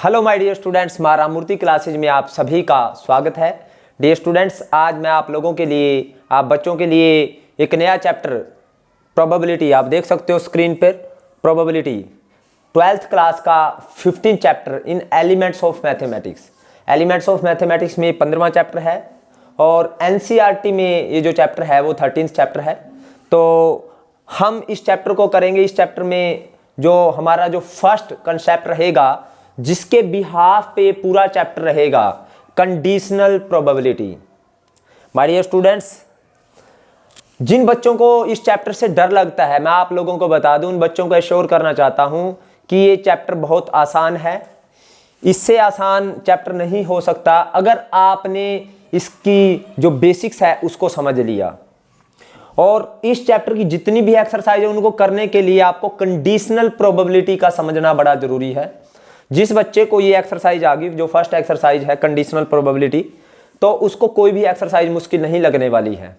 Hello my dear students, मा राम मूर्ति classes में आप सभी का स्वागत है। डियर स्टूडेंट्स, आज मैं आप लोगों के लिए, आप बच्चों के लिए एक नया चैप्टर प्रोबेबिलिटी, आप देख सकते हो स्क्रीन पर, प्रोबेबिलिटी 12th क्लास का 15 chapter in elements of mathematics. Elements of mathematics में 15वां चैप्टर है और एनसीईआरटी में ये जो चैप्टर है वो 13th चैप्टर है। तो हम इस चैप्टर को करेंगे। इस चैप्टर में जो हमारा जो फर्स्ट कंसेप्ट रहेगा, जिसके बिहाफ पे पूरा चैप्टर रहेगा, conditional probability. My dear students, जिन बच्चों को इस चैप्टर से डर लगता है, मैं आप लोगों को बता दूं, उन बच्चों को एश्योर करना चाहता हूं कि ये चैप्टर बहुत आसान है। इससे आसान चैप्टर नहीं हो सकता अगर आपने इसकी जो बेसिक्स है उसको समझ लिया। और इस चैप्टर की जितनी भी एक्सरसाइज है उनको करने के लिए आपको कंडीशनल प्रोबेबिलिटी का समझना बड़ा जरूरी है। जिस बच्चे को ये एक्सरसाइज आ गई, जो फर्स्ट एक्सरसाइज है कंडीशनल प्रोबेबिलिटी, तो उसको कोई भी एक्सरसाइज मुश्किल नहीं लगने वाली है।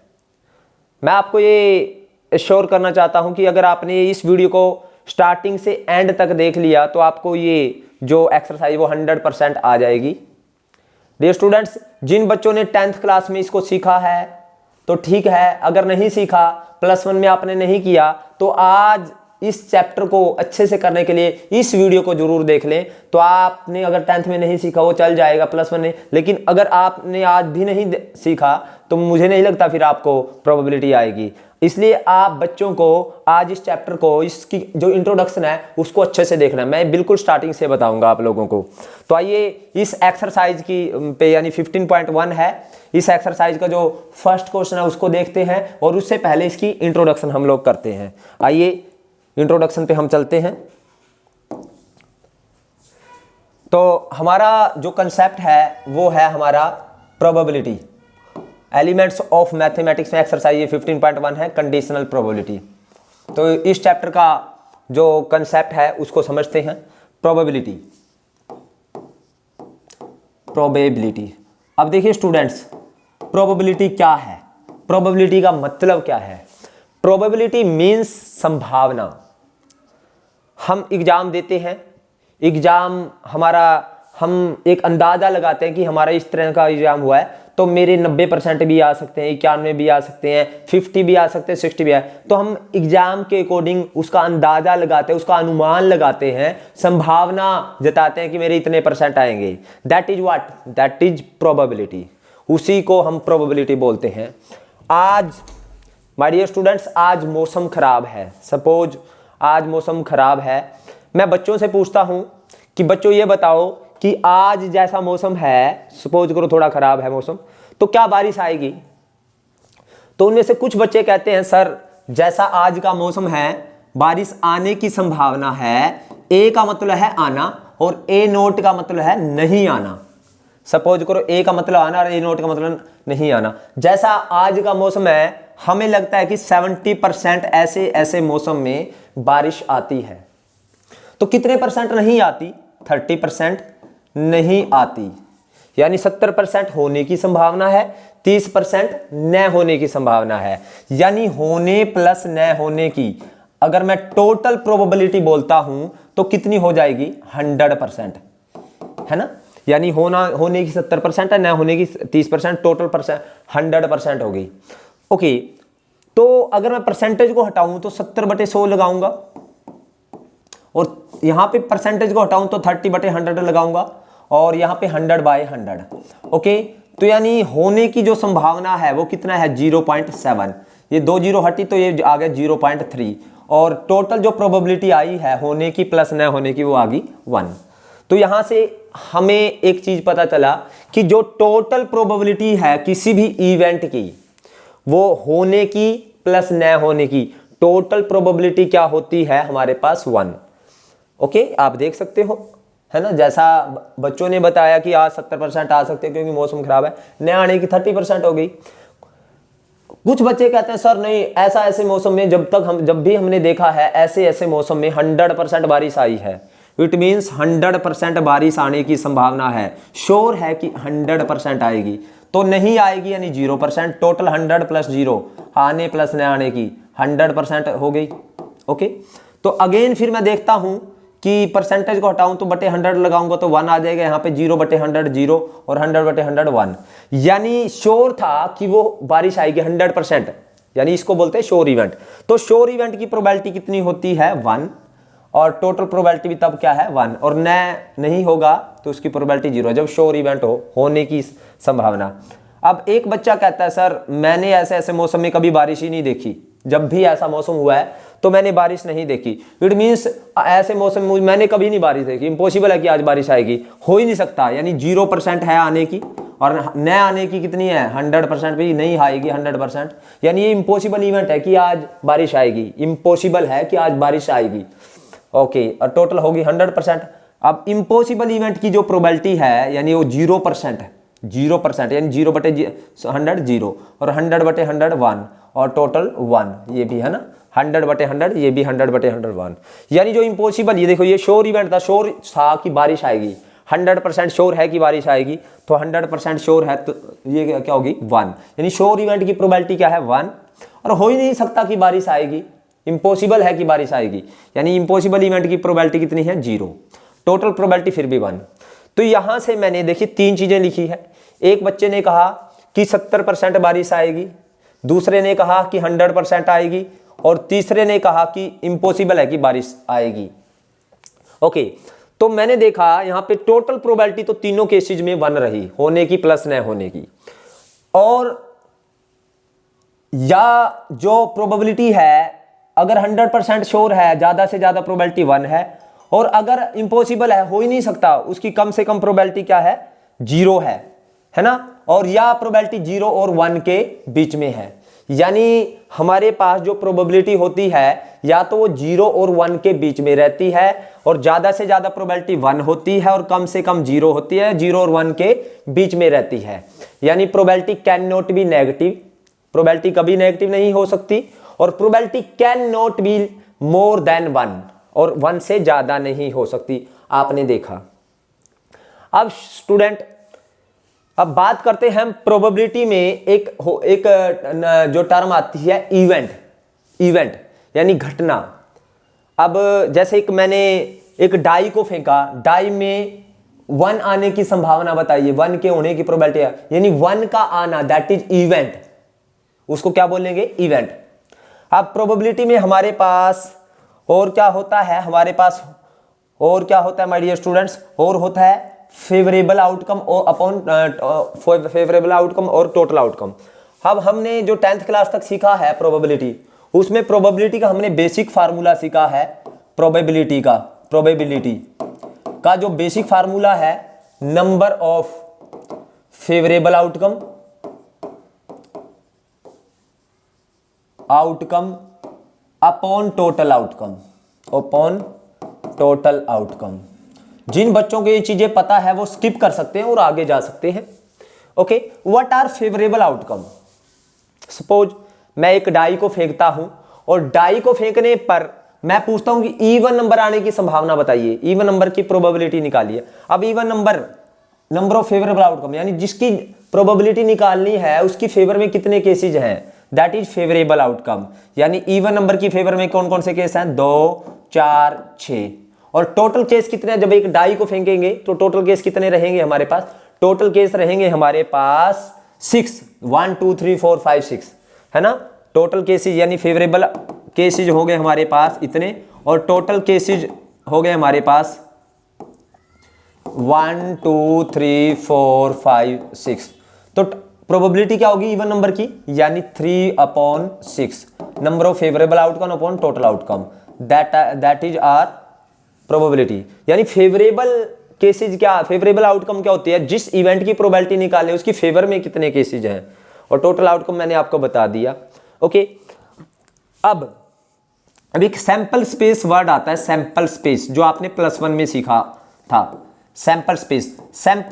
मैं आपको ये एश्योर करना चाहता हूं कि अगर आपने इस वीडियो को स्टार्टिंग से एंड तक देख लिया तो आपको ये जो एक्सरसाइज वो 100% आ जाएगी। डियर स्टूडेंट्स, जिन बच्चों ने 10th क्लास में इसको सीखा है तो ठीक है, अगर नहीं सीखा, +1 में आपने नहीं किया, तो आज इस चैप्टर को अच्छे से करने के लिए इस वीडियो को जरूर देख लें। तो आपने अगर 10th में नहीं सीखा वो चल जाएगा, +1 में, लेकिन अगर आपने आज भी नहीं सीखा तो मुझे नहीं लगता फिर आपको प्रोबेबिलिटी आएगी। इसलिए आप बच्चों को आज इस चैप्टर को, इसकी जो इंट्रोडक्शन है उसको अच्छे से देखना है। मैं बिल्कुल स्टार्टिंग से बताऊंगा आप लोगों को। तो आइए इस एक्सरसाइज की पे, यानी 15.1 है, इस एक्सरसाइज का जो फर्स्ट क्वेश्चन है उसको देखते हैं और उससे पहले इसकी इंट्रोडक्शन हम लोग करते हैं। आइए इंट्रोडक्शन पे हम चलते हैं। तो हमारा जो कंसेप्ट है वो है हमारा प्रोबेबिलिटी। एलिमेंट्स ऑफ मैथमेटिक्स में एक्सरसाइज 15.1 है, कंडीशनल प्रोबेबिलिटी। तो इस चैप्टर का जो कंसेप्ट है उसको समझते हैं। Probability, probability. अब देखिए स्टूडेंट्स, प्रोबेबिलिटी क्या है, प्रोबेबिलिटी का मतलब क्या है। प्रोबेबिलिटी मीन्स संभावना। हम एग्जाम देते हैं, एग्जाम हमारा, हम एक अंदाजा लगाते हैं कि हमारा इस तरह का एग्जाम हुआ है तो मेरे 90% भी आ सकते हैं, 91 भी आ सकते हैं, 50 भी आ सकते हैं, 60 भी आ। तो हम एग्जाम के अकॉर्डिंग उसका अंदाजा लगाते हैं, उसका अनुमान लगाते हैं, संभावना जताते हैं कि मेरे इतने % आएंगे। That is what, that is probability. उसी को हम प्रोबेबिलिटी बोलते हैं। आज माय डियर स्टूडेंट्स, आज मौसम खराब है, सपोज आज मौसम खराब है। मैं बच्चों से पूछता हूं कि बच्चों ये बताओ कि आज जैसा मौसम है, सपोज करो थोड़ा खराब है मौसम, तो क्या बारिश आएगी? तो उनमें से कुछ बच्चे कहते हैं सर जैसा आज का मौसम है बारिश आने की संभावना है। ए का मतलब है आना और ए नोट का मतलब है नहीं आना। सपोज करो ए का मतलब आना और ए नोट का मतलब नहीं आना। जैसा आज का मौसम है, हमें लगता है कि 70% ऐसे ऐसे मौसम में बारिश आती है। तो कितने % नहीं आती? 30% नहीं आती, यानी 70% होने की संभावना है, 30% न होने की संभावना है। यानी होने प्लस न होने की अगर मैं टोटल प्रोबेबिलिटी बोलता हूं तो कितनी हो जाएगी? 100%, है ना। यानी होने की 70% है, न होने की 30%, टोटल % 100% हो गई। ओके, तो अगर मैं परसेंटेज को हटाऊं तो 70/100 लगाऊंगा और यहां पे परसेंटेज को हटाऊं तो 30/100 लगाऊंगा और यहां पे 100/100। ओके, तो यानी होने की जो संभावना है वो कितना है? 0.7। ये 2 0 हटी तो ये आ गया 0.3 और टोटल जो प्रोबेबिलिटी आई है होने की प्लस न होने की वो आ गई 1। तो यहां से हमें एक चीज पता चला कि जो टोटल प्रोबेबिलिटी है किसी भी इवेंट की, वो होने की प्लस न होने की टोटल प्रोबेबिलिटी क्या होती है हमारे पास? 1। ओके, आप देख सकते हो, है ना। जैसा बच्चों ने बताया कि आज 70% आ सकते हैं क्योंकि मौसम खराब है, न आने की 30% हो गई। कुछ बच्चे कहते हैं सर नहीं, ऐसा ऐसे मौसम में जब भी हमने देखा है ऐसे ऐसे मौसम में 100% बारिश आई है। इट मीन्स 100% बारिश आने की संभावना है, श्योर है कि 100% आएगी। तो नहीं आएगी यानी 0%। टोटल 100 + 0, आने प्लस न आने की 100% हो गई। ओके, तो अगेन फिर मैं देखता हूं कि परसेंटेज को हटाऊं तो बटे 100 लगाऊंगा तो 1 आ जाएगा, यहाँ पे 0/100 0 और 100/100 1, यानी श्योर था कि वो बारिश आएगी 100%, यानी इसको बोलते हैं श्योर इवेंट। तो श्योर इवेंट की प्रोबेबिलिटी कितनी होती है 1, और टोटल प्रोबेबिलिटी भी तब क्या है 1, और नहीं होगा तो उसकी प्रोबेबिलिटी 0 जब श्योर इवेंट होने की संभावना। अब एक बच्चा कहता है सर मैंने ऐसे ऐसे मौसम में कभी बारिश ही नहीं देखी, जब भी ऐसा मौसम हुआ है तो मैंने बारिश नहीं देखी। इट मीन्स ऐसे मौसम में मैंने कभी नहीं बारिश देखी, इम्पॉसिबल है कि आज बारिश आएगी, हो ही नहीं सकता, यानी 0% है आने की, और न आने की कितनी है 100% भी नहीं आएगी 100%, यानी ये इम्पॉसिबल इवेंट है कि आज बारिश आएगी, इम्पॉसिबल है कि आज बारिश आएगी। ओके, और टोटल होगी 100%। अब इम्पॉसिबल इवेंट की जो प्रोबेबिलिटी है यानी वो 0% है, 0% यानी 0/100 0 और 100/100 1 और टोटल 1, ये भी है ना 100/100, ये भी 100/100 1, यानी जो इम्पॉसिबल, ये देखो ये श्योर इवेंट था, श्योर था कि बारिश आएगी, 100% श्योर है कि बारिश आएगी, तो 100% श्योर है तो ये क्या होगी 1, यानी श्योर इवेंट की प्रोबेबिलिटी क्या है 1, और हो ही नहीं सकता कि बारिश आएगी, इम्पॉसिबल है कि बारिश आएगी, यानी इम्पॉसिबल इवेंट की प्रोबेबिलिटी कितनी है 0, टोटल प्रोबेबिलिटी फिर भी 1। तो यहां से मैंने देखिए 3 चीजें लिखी है। एक बच्चे ने कहा कि 70% बारिश आएगी, दूसरे ने कहा कि 100% आएगी, और तीसरे ने कहा कि इम्पॉसिबल है कि बारिश आएगी। ओके, तो मैंने देखा यहां पे टोटल प्रोबेबिलिटी तो तीनों केसेज में 1 रही, होने की प्लस न होने की, और या जो प्रोबेबिलिटी है अगर 100% श्योर है ज्यादा से ज्यादा प्रोबेबिलिटी 1 है, और अगर इम्पॉसिबल है हो ही नहीं सकता उसकी कम से कम प्रोबेबिलिटी क्या है 0 है ना, और या प्रोबेबिलिटी 0 और 1 के बीच में है, यानी हमारे पास जो प्रोबेबिलिटी होती है या तो वो 0 और 1 के बीच में रहती है, और ज्यादा से ज्यादा प्रोबेबिलिटी 1 होती है और कम से कम 0 होती है, 0 और 1 के बीच में रहती है, यानी probability can not be negative, probability कभी नेगेटिव नहीं हो सकती, और probability can not be more than 1, और 1 से ज्यादा नहीं हो सकती, आपने देखा। अब स्टूडेंट अब बात करते हैं हम प्रोबेबिलिटी में एक जो टर्म आती है इवेंट यानी घटना। अब जैसे मैंने एक डाई को फेंका, डाई में 1 आने की संभावना बताइए, 1 के होने की प्रोबेबिलिटी है, यानी 1 का आना दैट इज इवेंट, उसको क्या बोलेंगे इवेंट। अब प्रोबेबिलिटी में हमारे पास और क्या होता है, हमारे पास और क्या होता है माय डियर स्टूडेंट्स, और होता है favourable outcome upon favourable outcome और टोटल आउटकम। अब हमने जो 10th क्लास तक सीखा है प्रोबेबिलिटी, उसमें प्रोबेबिलिटी का हमने बेसिक फार्मूला सीखा है, प्रोबेबिलिटी का जो बेसिक फार्मूला है number of favourable outcome upon total outcome. जिन बच्चों को ये चीजें पता है वो स्किप कर सकते हैं और आगे जा सकते हैं। Okay, what are favourable outcome. Suppose मैं एक डाई को फेंकता हूं, और डाई को फेंकने पर मैं पूछता हूं कि इवन नंबर आने की संभावना बताइए, इवन नंबर की प्रोबेबिलिटी निकालिए। अब even number of favourable outcome, यानी जिसकी प्रोबेबिलिटी निकालनी है उसकी फेवर में कितने केसेज हैं, दैट इज फेवरेबल आउटकम। यानी इवन नंबर की फेवर में कौन कौन से केस हैं, 2 4 6, और टोटल केस कितने हैं। जब एक डाई को फेंकेंगे तो टोटल केस कितने रहेंगे हमारे पास, टोटल केस रहेंगे हमारे पास 6, 1 2 3 4 5 6, है ना। टोटल केसेज यानी फेवरेबल केसेज हो गए हमारे पास इतने, और टोटल केसेज हो गए हमारे पास 1 2 3 4 5 6। तो प्रोबेबिलिटी क्या होगी इवन नंबर की, यानी 3/6 number of favourable outcome upon total outcome, that is our probability. यानी फेवरेबल केसेज क्या, फेवरेबल आउटकम क्या होती है, जिस इवेंट की प्रोबेबिलिटी निकाले उसकी फेवर में कितने केसेज हैं, और टोटल आउटकम मैंने आपको बता दिया। ओके, अब एक सैंपल स्पेस वर्ड आता है, सैंपल स्पेस, जो आपने +1 में सीखा था। सैंपल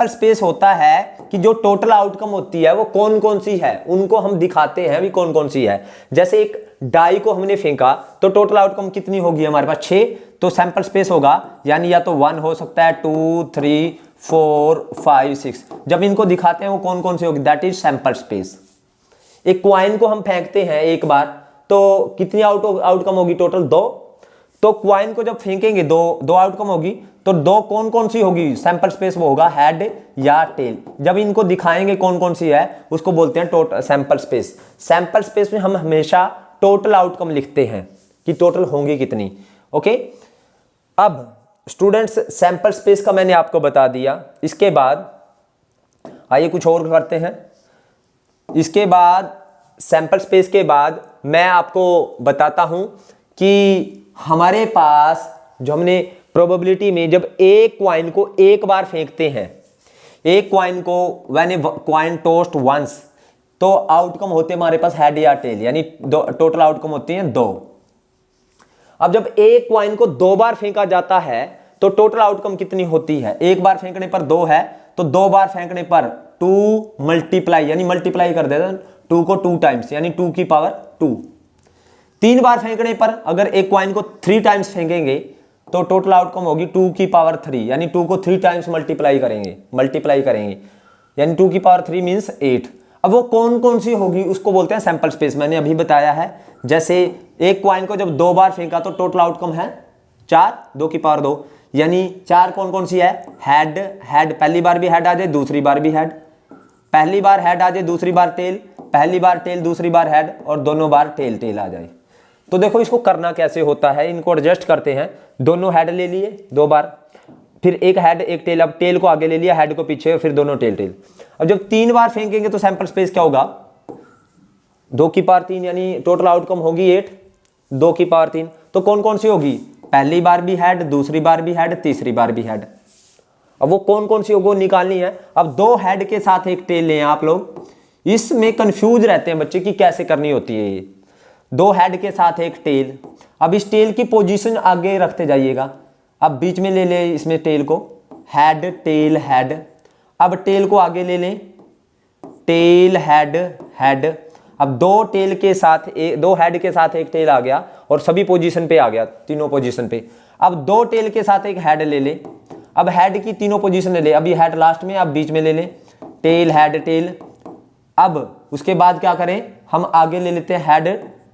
स्पेस होता है कि जो टोटल आउटकम होती है वो कौन कौन सी है, उनको हम दिखाते हैं भी कौन कौन सी है। जैसे एक डाई को हमने फेंका तो टोटल आउटकम कितनी होगी हमारे पास 6, तो सैंपल स्पेस होगा यानी या तो 1 हो सकता है, 2 3 4 5 6। जब इनको दिखाते हैं वो कौन कौन सी होगी, दैट इज सैंपल स्पेस। एक क्वाइन को हम फेंकते हैं एक बार तो कितनी आउटकम होगी, टोटल 2, तो क्वाइन को जब फेंकेंगे दो आउटकम होगी, तो दो कौन कौन सी होगी सैंपल स्पेस, वो होगा हेड या टेल। जब इनको दिखाएंगे कौन कौन सी है उसको बोलते हैं total sample space. Sample space में हम हमेशा टोटल आउटकम लिखते हैं कि टोटल होंगी कितनी। ओके, अब स्टूडेंट्स सैंपल स्पेस का मैंने आपको बता दिया। इसके बाद आइए कुछ और करते हैं। इसके बाद सैंपल स्पेस के बाद मैं आपको बताता हूं कि हमारे पास जो हमने प्रोबेबिलिटी में जब एक क्वाइन को एक बार फेंकते हैं, एक क्वाइन को when a coin tossed once, तो आउटकम होते हैं हमारे पास हेड या टेल, यानी टोटल आउटकम होती हैं 2। अब जब एक क्वाइन को 2 बार फेंका जाता है तो टोटल आउटकम कितनी होती है? एक बार फेंकने पर 2 है, तो 2 बार फेंकने पर 2 मल्टीप्लाई, यानी मल्टीप्लाई कर देते हैं 2 को 2 टाइम्स, यानी 2 की पावर 2। 3 बार फेंकने पर अगर एक क्वाइन को 3 टाइम्स फेंकेंगे तो टोटल आउटकम होगी 2 की पावर 3, यानी 2 को 3 टाइम्स मल्टीप्लाई करेंगे, यानी 2 की पावर 3 मीन्स 8। अब वो कौन कौन सी होगी उसको बोलते हैं सैंपल स्पेस। मैंने अभी बताया है, जैसे एक क्वाइन को जब 2 बार फेंका तो टोटल आउटकम है 4, 2 की पावर 2, यानी 4 कौन कौन सी है? हेड, पहली बार भी हेड आ जाए, दूसरी बार भी हेड, पहली बार हेड आ जाए, दूसरी बार टेल, पहली बार टेल, दूसरी बार हेड, और दोनों बार टेल आ जाए। तो देखो इसको करना कैसे होता है, इनको एडजस्ट करते हैं। दोनों हेड ले लिए 2 बार, फिर एक हेड एक टेल, अब टेल को आगे ले लिया, हेड को पीछे, फिर दोनों टेल। अब जब 3 बार फेंकेंगे तो सैंपल स्पेस क्या होगा? 2 की पावर 3, यानी टोटल आउटकम होगी 8, 2 की पावर 3। तो कौन कौन सी होगी? पहली बार भी हेड, दूसरी बार भी हेड, तीसरी बार भी हेड। अब वो कौन कौन सी होगी निकालनी है। अब 2 हेड के साथ एक टेल लें आप लोग, इसमें कंफ्यूज रहते हैं बच्चे कि कैसे करनी होती है ये। 2 हेड के साथ एक टेल, अब इस टेल की पोजीशन आगे रखते जाइएगा। अब बीच में ले ले इसमें टेल को, हेड टेल हेड, अब टेल को आगे ले लें, टेल हेड हेड। अब 2 टेल के साथ 2 हेड के साथ एक टेल आ गया और सभी पोजीशन पे आ गया, तीनों पोजीशन पे। अब 2 टेल के साथ एक हेड ले ले, अब हेड की तीनों पोजीशन ले ले, अब ये हेड लास्ट में, अब बीच में ले ले, टेल हेड टेल। अब उसके बाद क्या करें, हम आगे ले लेते हैं हेड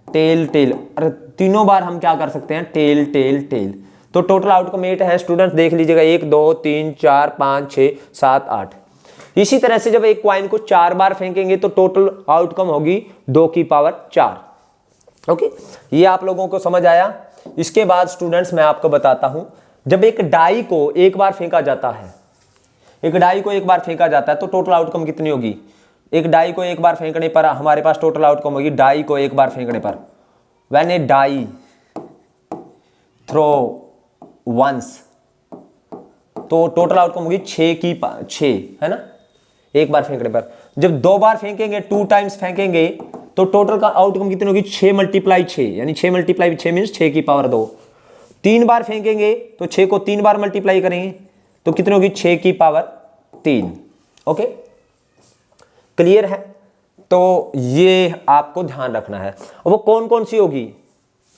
टेल टेल, और तीनों बार हम क्या कर सकते हैं? Tail tail tail. तो टोटल आउटकम 8 है स्टूडेंट्स, देख लीजिएगा, 1 2 3 4 5 6 7 8। इसी तरह से जब एक क्वाइन को 4 बार फेंकेंगे तो टोटल आउटकम होगी 2 की पावर 4। ओके, ये आप लोगों को समझ आया। इसके बाद स्टूडेंट्स मैं आपको बताता हूं, जब एक डाई को एक बार फेंका जाता है, एक डाई को एक बार फेंका जाता है तो टोटल आउटकम कितनी होगी? एक डाई को एक बार फेंकने पर हमारे पास टोटल आउटकम होगी, डाई को एक बार फेंकने पर, when a die throw once, तो टोटल आउटकम होगी 6 है ना, एक बार फेंकने पर। जब 2 बार फेंकेंगे, 2 टाइम्स फेंकेंगे, तो टोटल का आउटकम कितनी होगी? 6 मल्टीप्लाई 6, यानी 6 मल्टीप्लाई 6 मीन्स 6 की पावर 2। 3 बार फेंकेंगे तो 6 को 3 बार मल्टीप्लाई करेंगे तो कितनी होगी? 6 की पावर 3। ओके, क्लियर है? तो ये आपको ध्यान रखना है। वो कौन कौन सी होगी?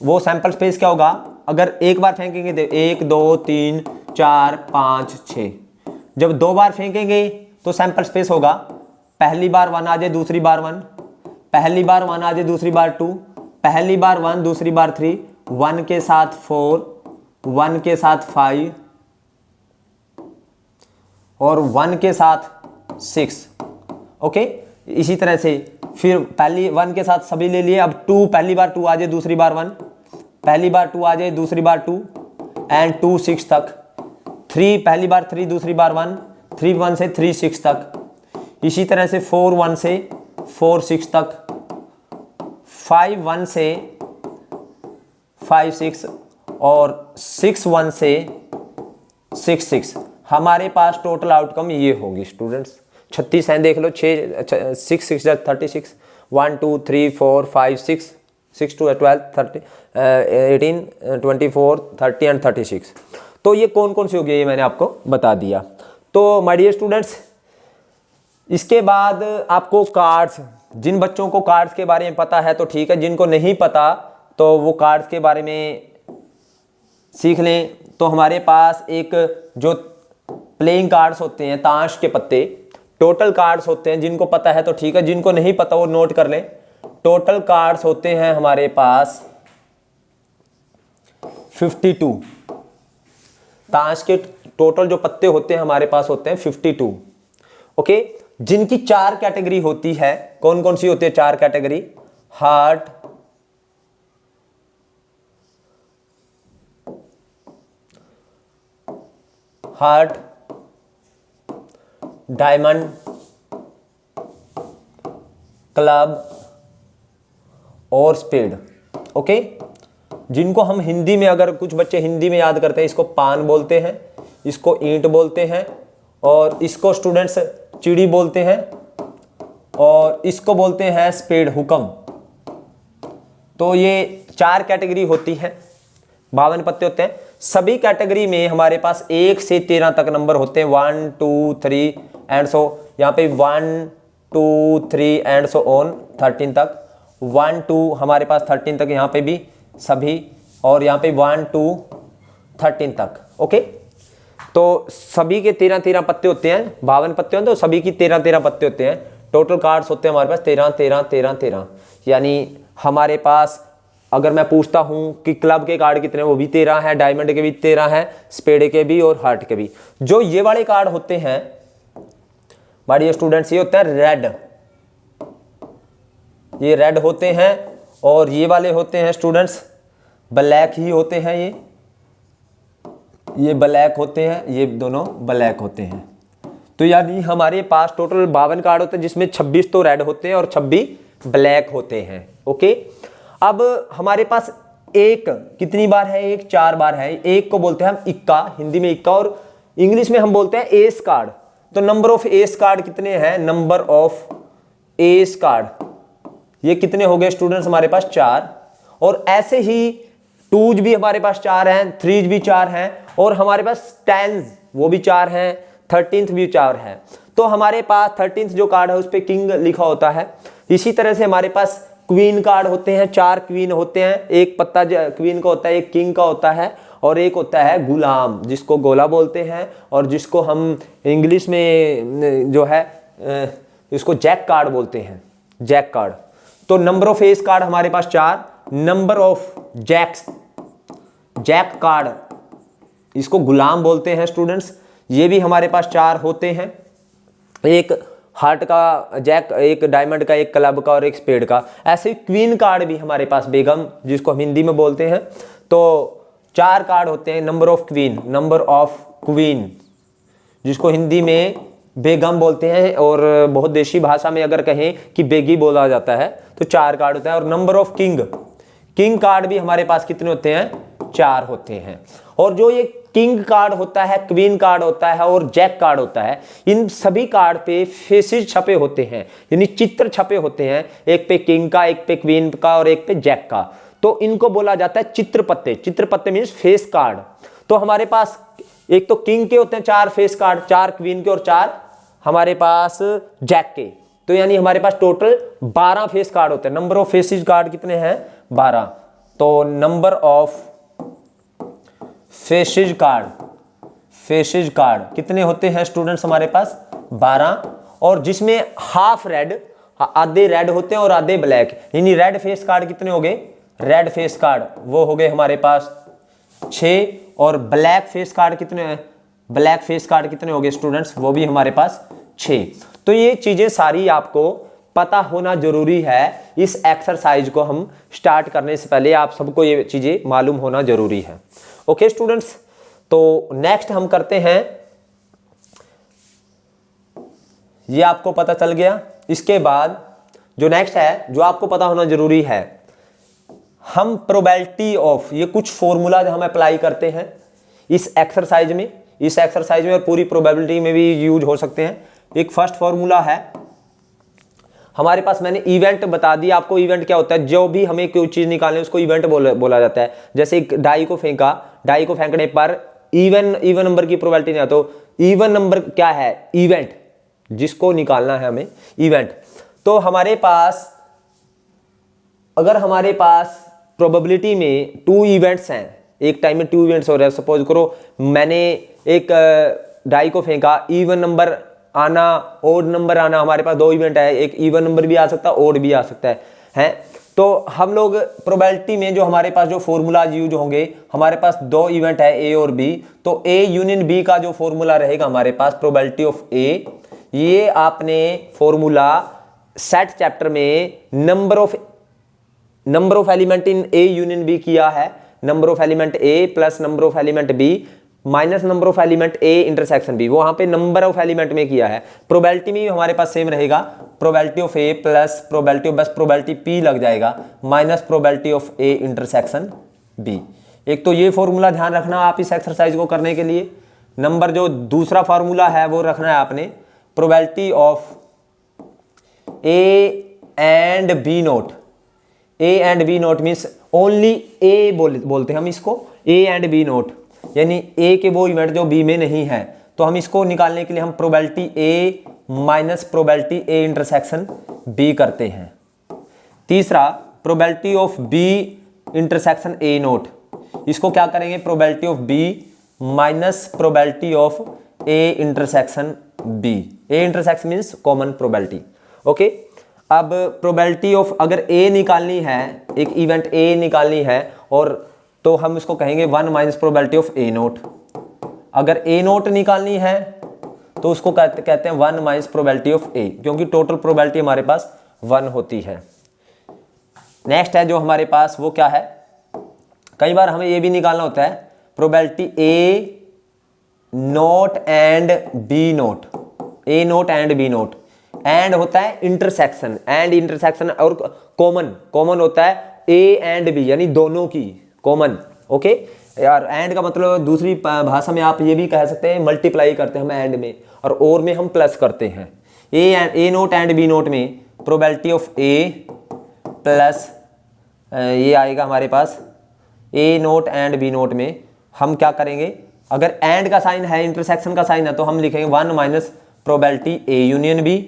वो सैंपल स्पेस क्या होगा? अगर एक बार फेंकेंगे तो 1 2 3 4 5 6। जब 2 बार फेंकेंगे तो सैंपल स्पेस होगा, पहली बार 1 आ जाए, दूसरी बार 1, पहली बार 1 आ जाए, दूसरी बार 2, पहली बार 1, दूसरी बार 3, 1 के साथ 4, 1 के साथ 5 और 1 के साथ 6। ओके, इसी तरह से फिर पहली 1 के साथ सभी ले लिए। अब 2, पहली बार 2 आ जाए, दूसरी बार 1, पहली बार 2 आ जाए, दूसरी बार 2 एंड 2 6 तक। 3, पहली बार 3, दूसरी बार 1, 3 1 से 3 6 तक। इसी तरह से 4 1 से 4 6 तक, 5 1 से 5 6 और 6 1 से 6 6। हमारे पास टोटल आउटकम ये होगी स्टूडेंट्स, 36 हैं, देख लो, 6 6 36, 1 2 3 4 5 6 6 2 12 30 18 24 30 एंड 36। तो ये कौन कौन सी होगी ये मैंने आपको बता दिया। तो माय डियर स्टूडेंट्स, इसके बाद आपको कार्ड्स, जिन बच्चों को कार्ड्स के बारे में पता है तो ठीक है, जिनको नहीं पता तो वो कार्ड्स के बारे में सीख लें। तो हमारे पास एक जो प्लेइंग कार्ड्स होते हैं, ताश के पत्ते, टोटल कार्ड्स होते हैं, जिनको पता है तो ठीक है, जिनको नहीं पता वो नोट कर लें। टोटल कार्ड्स होते हैं हमारे पास 52। ताश के टोटल जो पत्ते होते हैं हमारे पास होते हैं 52। ओके, जिनकी 4 कैटेगरी होती है। कौन कौन सी होती है 4 कैटेगरी? हार्ट, डायमंड, क्लब और स्पेड। ओके, जिनको हम हिंदी में, अगर कुछ बच्चे हिंदी में याद करते हैं, इसको पान बोलते हैं, इसको ईंट बोलते हैं, और इसको स्टूडेंट्स चिड़ी बोलते हैं, और इसको बोलते हैं स्पेड, हुक्म। तो ये 4 कैटेगरी होती है, 52 पत्ते होते हैं। सभी कैटेगरी में हमारे पास 1 से 13 तक नंबर होते हैं, 1 2 3 एंड सो, यहाँ पे 1 2 3 एंड सो ऑन 13 तक, 1 2 हमारे पास 13 तक यहाँ पे भी सभी, और यहाँ पे 1 2 13 तक। ओके, तो सभी के 13 पत्ते होते हैं, 52 पत्ते होते हैं, तो सभी की 13 पत्ते होते हैं। टोटल कार्ड्स होते हैं हमारे पास 13, यानी हमारे पास अगर मैं पूछता हूं कि क्लब के कार्ड कितने, वो भी 13 है, डायमंड के भी 13 है, स्पेड के भी और हार्ट के भी। जो ये वाले कार्ड होते हैं हमारे स्टूडेंट्स, ये होता है रेड, ये रेड होते हैं, और ये वाले होते हैं स्टूडेंट्स ब्लैक ही होते हैं, ये ब्लैक होते हैं, ये दोनों ब्लैक होते हैं। तो यानी हमारे पास टोटल 52 कार्ड होते हैं, जिसमें 26 तो रेड होते हैं और 26 ब्लैक होते हैं। ओके, अब हमारे पास एक कितनी बार है? एक 4 बार है। एक को बोलते हैं हम इक्का, हिंदी में इक्का, और इंग्लिश में हम बोलते हैं एस कार्ड। तो नंबर ऑफ एस कार्ड कितने हैं? नंबर ऑफ एस कार्ड ये कितने हो गए स्टूडेंट्स? हमारे पास 4। और ऐसे ही टूज भी हमारे पास 4 हैं, थ्रीज भी 4 हैं, और हमारे पास 10 वो भी 4 हैं, 13th भी 4 है। तो हमारे पास 13th जो कार्ड है उस पर किंग लिखा होता है। इसी तरह से हमारे पास क्वीन कार्ड होते हैं, 4 क्वीन होते हैं, एक पत्ता क्वीन का होता है, एक किंग का होता है, और एक होता है गुलाम, जिसको गोला बोलते हैं, और जिसको हम इंग्लिश में जो है इसको जैक कार्ड बोलते हैं, जैक कार्ड। तो नंबर ऑफ एस कार्ड हमारे पास 4, नंबर ऑफ जैक कार्ड इसको गुलाम बोलते हैं स्टूडेंट्स, ये भी हमारे पास 4 होते हैं, एक हार्ट का जैक, एक डायमंड का, एक क्लब का और एक स्पेड का। ऐसे क्वीन कार्ड भी हमारे पास, बेगम जिसको हम हिंदी में बोलते हैं, तो 4 कार्ड होते हैं। नंबर ऑफ क्वीन जिसको हिंदी में बेगम बोलते हैं, और बहुत देशी भाषा में अगर कहें कि बेगी बोला जाता है, तो 4 कार्ड होता है। और नंबर ऑफ किंग कार्ड भी हमारे पास कितने होते हैं? 4 होते हैं। और जो ये किंग कार्ड होता है, क्वीन कार्ड होता है और जैक कार्ड होता है, इन सभी कार्ड पे फेसेस छपे होते हैं, यानी चित्र छपे होते हैं, एक पे किंग का, एक पे क्वीन का और एक पे जैक का। तो इनको बोला जाता है चित्र पत्ते मीन्स फेस कार्ड। तो हमारे पास एक तो किंग के होते हैं 4 फेस कार्ड, 4 क्वीन के और 4 हमारे पास जैक के। तो यानी हमारे पास टोटल 12 फेस कार्ड होते हैं। नंबर ऑफ फेसेस कार्ड कितने हैं? 12। तो नंबर ऑफ फेसेज कार्ड कितने होते हैं स्टूडेंट्स? हमारे पास 12, और जिसमें हाफ रेड, आधे रेड होते हैं और आधे ब्लैक, यानी रेड फेस कार्ड कितने हो गए? रेड फेस कार्ड वो हो गए हमारे पास 6, और ब्लैक फेस कार्ड कितने हो गए स्टूडेंट्स? वो भी हमारे पास 6। तो ये चीजें सारी आपको पता होना जरूरी है। इस एक्सरसाइज को हम स्टार्ट करने से पहले आप सबको ये चीजें मालूम होना जरूरी है। ओके स्टूडेंट्स, तो नेक्स्ट हम करते हैं, ये आपको पता चल गया। इसके बाद जो नेक्स्ट है, जो आपको पता होना जरूरी है, हम प्रोबेबिलिटी ऑफ, ये कुछ फॉर्मूला हम अप्लाई करते हैं इस एक्सरसाइज में, और पूरी प्रोबेबिलिटी में भी यूज हो सकते हैं। एक फर्स्ट फॉर्मूला है हमारे पास, मैंने इवेंट बता दिया आपको। इवेंट क्या होता है? जो भी हमें कोई चीज निकालनी है उसको इवेंट बोला जाता है। जैसे एक डाई को फेंकने पर इवन नंबर की प्रोबेबिलिटी नहीं आता, तो इवन नंबर क्या है? इवेंट, जिसको निकालना है हमें, इवेंट। तो हमारे पास, अगर हमारे पास प्रोबेबिलिटी में 2 इवेंट्स हैं, एक टाइम में 2 इवेंट्स हो रहे हैं, सपोज करो मैंने एक डाई को फेंका, इवन नंबर आना, ओड नंबर आना, हमारे पास 2 इवेंट है, एक इवन नंबर भी आ सकता है, ओड भी आ सकता है। तो हम लोग प्रोबेबिलिटी में जो हमारे पास जो फॉर्मूलाज यूज होंगे, हमारे पास दो इवेंट है ए और बी, तो ए यूनियन बी का जो फॉर्मूला रहेगा हमारे पास प्रोबेबिलिटी ऑफ ए, ये आपने फॉर्मूला सेट चैप्टर में number of element in A union B किया है, number of element A plus number of element B minus number of element A intersection B, वहां पे नंबर ऑफ एलिमेंट में किया है। प्रोबेबिलिटी में हमारे पास सेम रहेगा, probability of A plus probability of, बस प्रोबेबिलिटी पी लग जाएगा, minus probability of A intersection B. एक तो ये फॉर्मूला ध्यान रखना आप इस एक्सरसाइज को करने के लिए। नंबर जो दूसरा फॉर्मूला है वो रखना है आपने, probability of A and B not. A and B not means only A बोलते हैं हम इसको, ए एंड बी नोट, यानी ए के वो इवेंट जो बी में नहीं है। तो हम इसको निकालने के लिए हम probability A minus probability A intersection B करते हैं। तीसरा probability of B intersection A not, इसको क्या करेंगे, probability of B minus probability of A intersection B. A intersection means common probability. Okay, अब प्रोबेबिलिटी ऑफ अगर ए निकालनी है, एक इवेंट ए निकालनी है, और तो हम इसको कहेंगे 1 minus probability of A note. अगर ए नोट निकालनी है तो उसको कहते हैं 1 माइनस प्रोबेबिलिटी ऑफ ए, क्योंकि टोटल प्रोबेबिलिटी हमारे पास 1 होती है। नेक्स्ट है जो हमारे पास वो क्या है, कई बार हमें ये भी निकालना होता है probability A not and B not, A not and B not. And होता है इंटरसेक्शन, एंड इंटरसेक्शन, और कॉमन होता है ए एंड बी, यानी दोनों की कॉमन। ओके यार, एंड का मतलब दूसरी भाषा में आप ये भी कह सकते हैं मल्टीप्लाई करते हैं हम एंड में, और में हम प्लस करते हैं। ए नोट एंड बी नोट में प्रोबेबिलिटी ऑफ ए प्लस ये आएगा हमारे पास ए नोट एंड बी नोट में हम क्या करेंगे, अगर एंड का साइन है, इंटरसेक्शन का साइन है, तो हम लिखेंगे 1 minus probability A union B.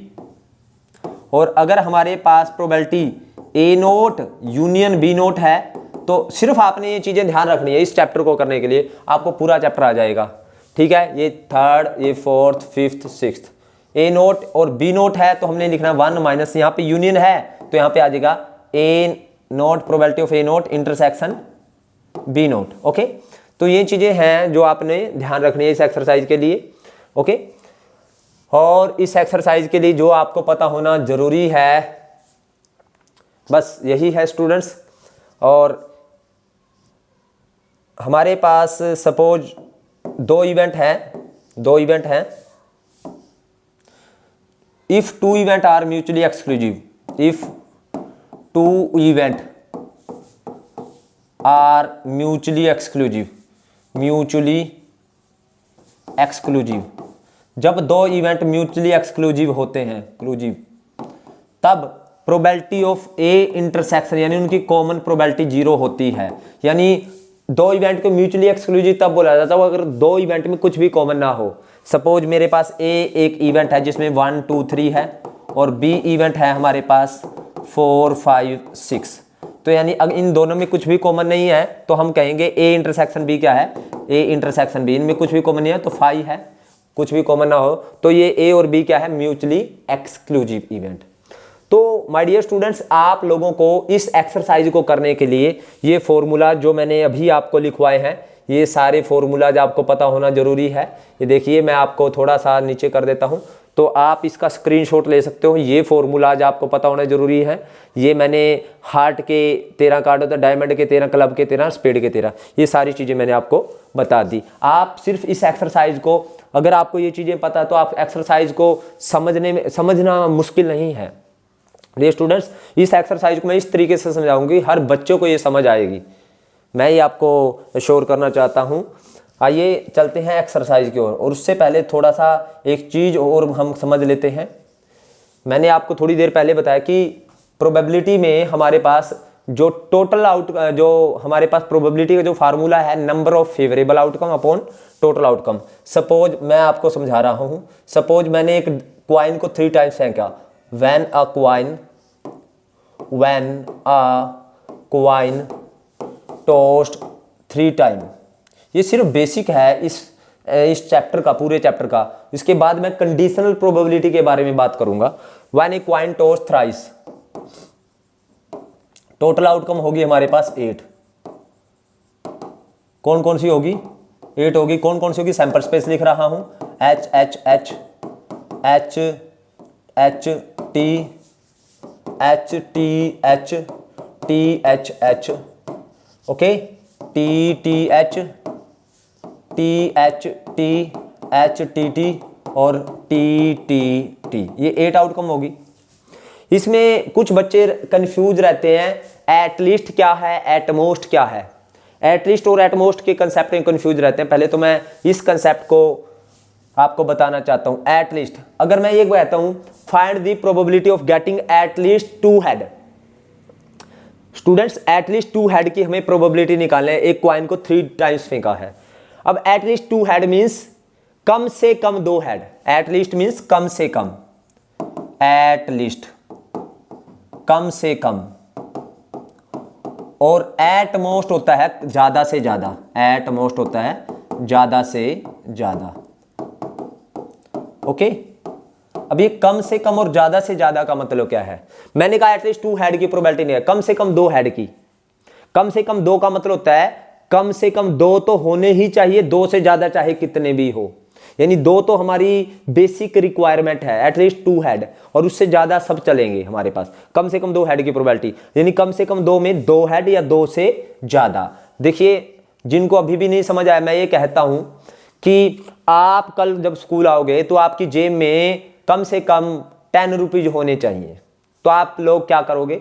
और अगर हमारे पास probability A not union B not है, तो सिर्फ आपने ये चीजें ध्यान रखनी है इस चैप्टर को करने के लिए, आपको पूरा चैप्टर आ जाएगा। ठीक है, ये थर्ड, ये फोर्थ, फिफ्थ, सिक्स्थ, ए नोट और बी नोट है तो हमने लिखना 1 माइनस, यहाँ पे यूनियन है तो यहाँ पे आ जाएगा A not probability of A not intersection B not. Okay, तो ये चीजें हैं जो आपने ध्यान रखनी है इस एक्सरसाइज के लिए। ओके, और इस एक्सरसाइज के लिए जो आपको पता होना जरूरी है बस यही है स्टूडेंट्स। और हमारे पास सपोज दो इवेंट हैं, if 2 event are mutually exclusive, if 2 event are mutually exclusive, जब 2 इवेंट म्यूचुअली एक्सक्लूसिव होते हैं, तब प्रोबेबिलिटी ऑफ ए इंटरसेक्शन यानी उनकी कॉमन प्रोबेबिलिटी 0 होती है। यानी 2 इवेंट को म्यूचुअली एक्सक्लूसिव तब बोला जाता है अगर 2 इवेंट में कुछ भी कॉमन ना हो। सपोज मेरे पास ए एक इवेंट है जिसमें 1 2 3 है, और बी इवेंट है हमारे पास 4 5 6, तो यानी अगर इन दोनों में कुछ भी कॉमन नहीं है तो हम कहेंगे ए इंटरसेक्शन बी क्या है, ए इंटरसेक्शन बी, इनमें कुछ भी कॉमन नहीं है तो 5 है, कुछ भी कॉमन ना हो तो ये ए और बी क्या है, म्यूचुअली एक्सक्लूसिव इवेंट। तो माय डियर स्टूडेंट्स, आप लोगों को इस एक्सरसाइज को करने के लिए ये फॉर्मूला जो मैंने अभी आपको लिखवाए हैं, ये सारे फॉर्मूलाज आपको पता होना जरूरी है। ये देखिए मैं आपको थोड़ा सा नीचे कर देता हूँ तो आप इसका स्क्रीनशॉट ले सकते हो। ये फॉर्मूलाज आपको पता होना जरूरी है। ये मैंने हार्ट के 13 कार्ड होता है, डायमंड के 13, क्लब के 13, स्पेड के 13, ये सारी चीज़ें मैंने आपको बता दी। आप सिर्फ इस एक्सरसाइज को, अगर आपको ये चीज़ें पता तो आप एक्सरसाइज को समझना मुश्किल नहीं है। ये स्टूडेंट्स, इस एक्सरसाइज को मैं इस तरीके से समझाऊंगी हर बच्चों को ये समझ आएगी, मैं ये आपको श्योर करना चाहता हूँ। आइए चलते हैं एक्सरसाइज की ओर, और उससे पहले थोड़ा सा एक चीज़ और हम समझ लेते हैं। मैंने आपको थोड़ी देर पहले बताया कि प्रोबेबिलिटी में हमारे पास जो जो हमारे पास प्रोबेबिलिटी का जो फार्मूला है, number of favourable outcome upon total outcome. Suppose मैं आपको समझा रहा हूँ, सपोज मैंने एक क्वाइन को 3 टाइम्स फेंका, when a coin tossed 3 time. ये सिर्फ बेसिक है इस चैप्टर का, पूरे चैप्टर का। इसके बाद मैं कंडीशनल प्रोबेबिलिटी के बारे में बात करूंगा। when a coin tossed thrice, total outcome होगी हमारे पास 8। कौन कौन सी होगी? 8 होगी। कौन कौन सी होगी? सैंपल स्पेस लिख रहा हूं, H H H H H T H T H T H H, okay, T T H T H T H T T और टी टी टी, ये 8 आउटकम होगी। इसमें कुछ बच्चे कंफ्यूज रहते हैं, एटलीस्ट क्या है, एटमोस्ट क्या है। एटलीस्ट और एटमोस्ट के कंसेप्ट में कंफ्यूज रहते हैं। पहले तो मैं इस कंसेप्ट को आपको बताना चाहता हूं। एटलीस्ट, अगर मैं ये कहता हूं find the probability of getting at least 2 head, students at least 2 head की हमें प्रोबेबिलिटी निकालना है। एक कॉइन को 3 टाइम्स फेंका है। अब एटलीस्ट 2 हेड मींस कम से कम 2 हेड। एटलीस्ट मींस कम से कम, एटलीस्ट कम से कम, और एट मोस्ट होता है ज्यादा से ज्यादा, एट मोस्ट होता है ज्यादा से ज्यादा, ओके। अब ये कम से कम और ज्यादा से ज्यादा का मतलब क्या है? मैंने कहा एटलीस्ट 2 हेड की प्रोबेबिलिटी नहीं है, कम से कम 2 हेड की। कम से कम 2 का मतलब होता है कम से कम 2 तो होने ही चाहिए, 2 से ज्यादा चाहे कितने भी हो, यानी 2 तो हमारी बेसिक रिक्वायरमेंट है, एटलीस्ट 2 हेड, और उससे ज्यादा सब चलेंगे हमारे पास। कम से कम 2 हेड की प्रोबेबिलिटी, यानी कम से कम 2 में 2 हेड या 2 से ज्यादा। देखिए, जिनको अभी भी नहीं समझ आया, मैं ये कहता हूं कि आप कल जब स्कूल आओगे तो आपकी जेब में कम से कम 10 रुपीज होने चाहिए। तो आप लोग क्या करोगे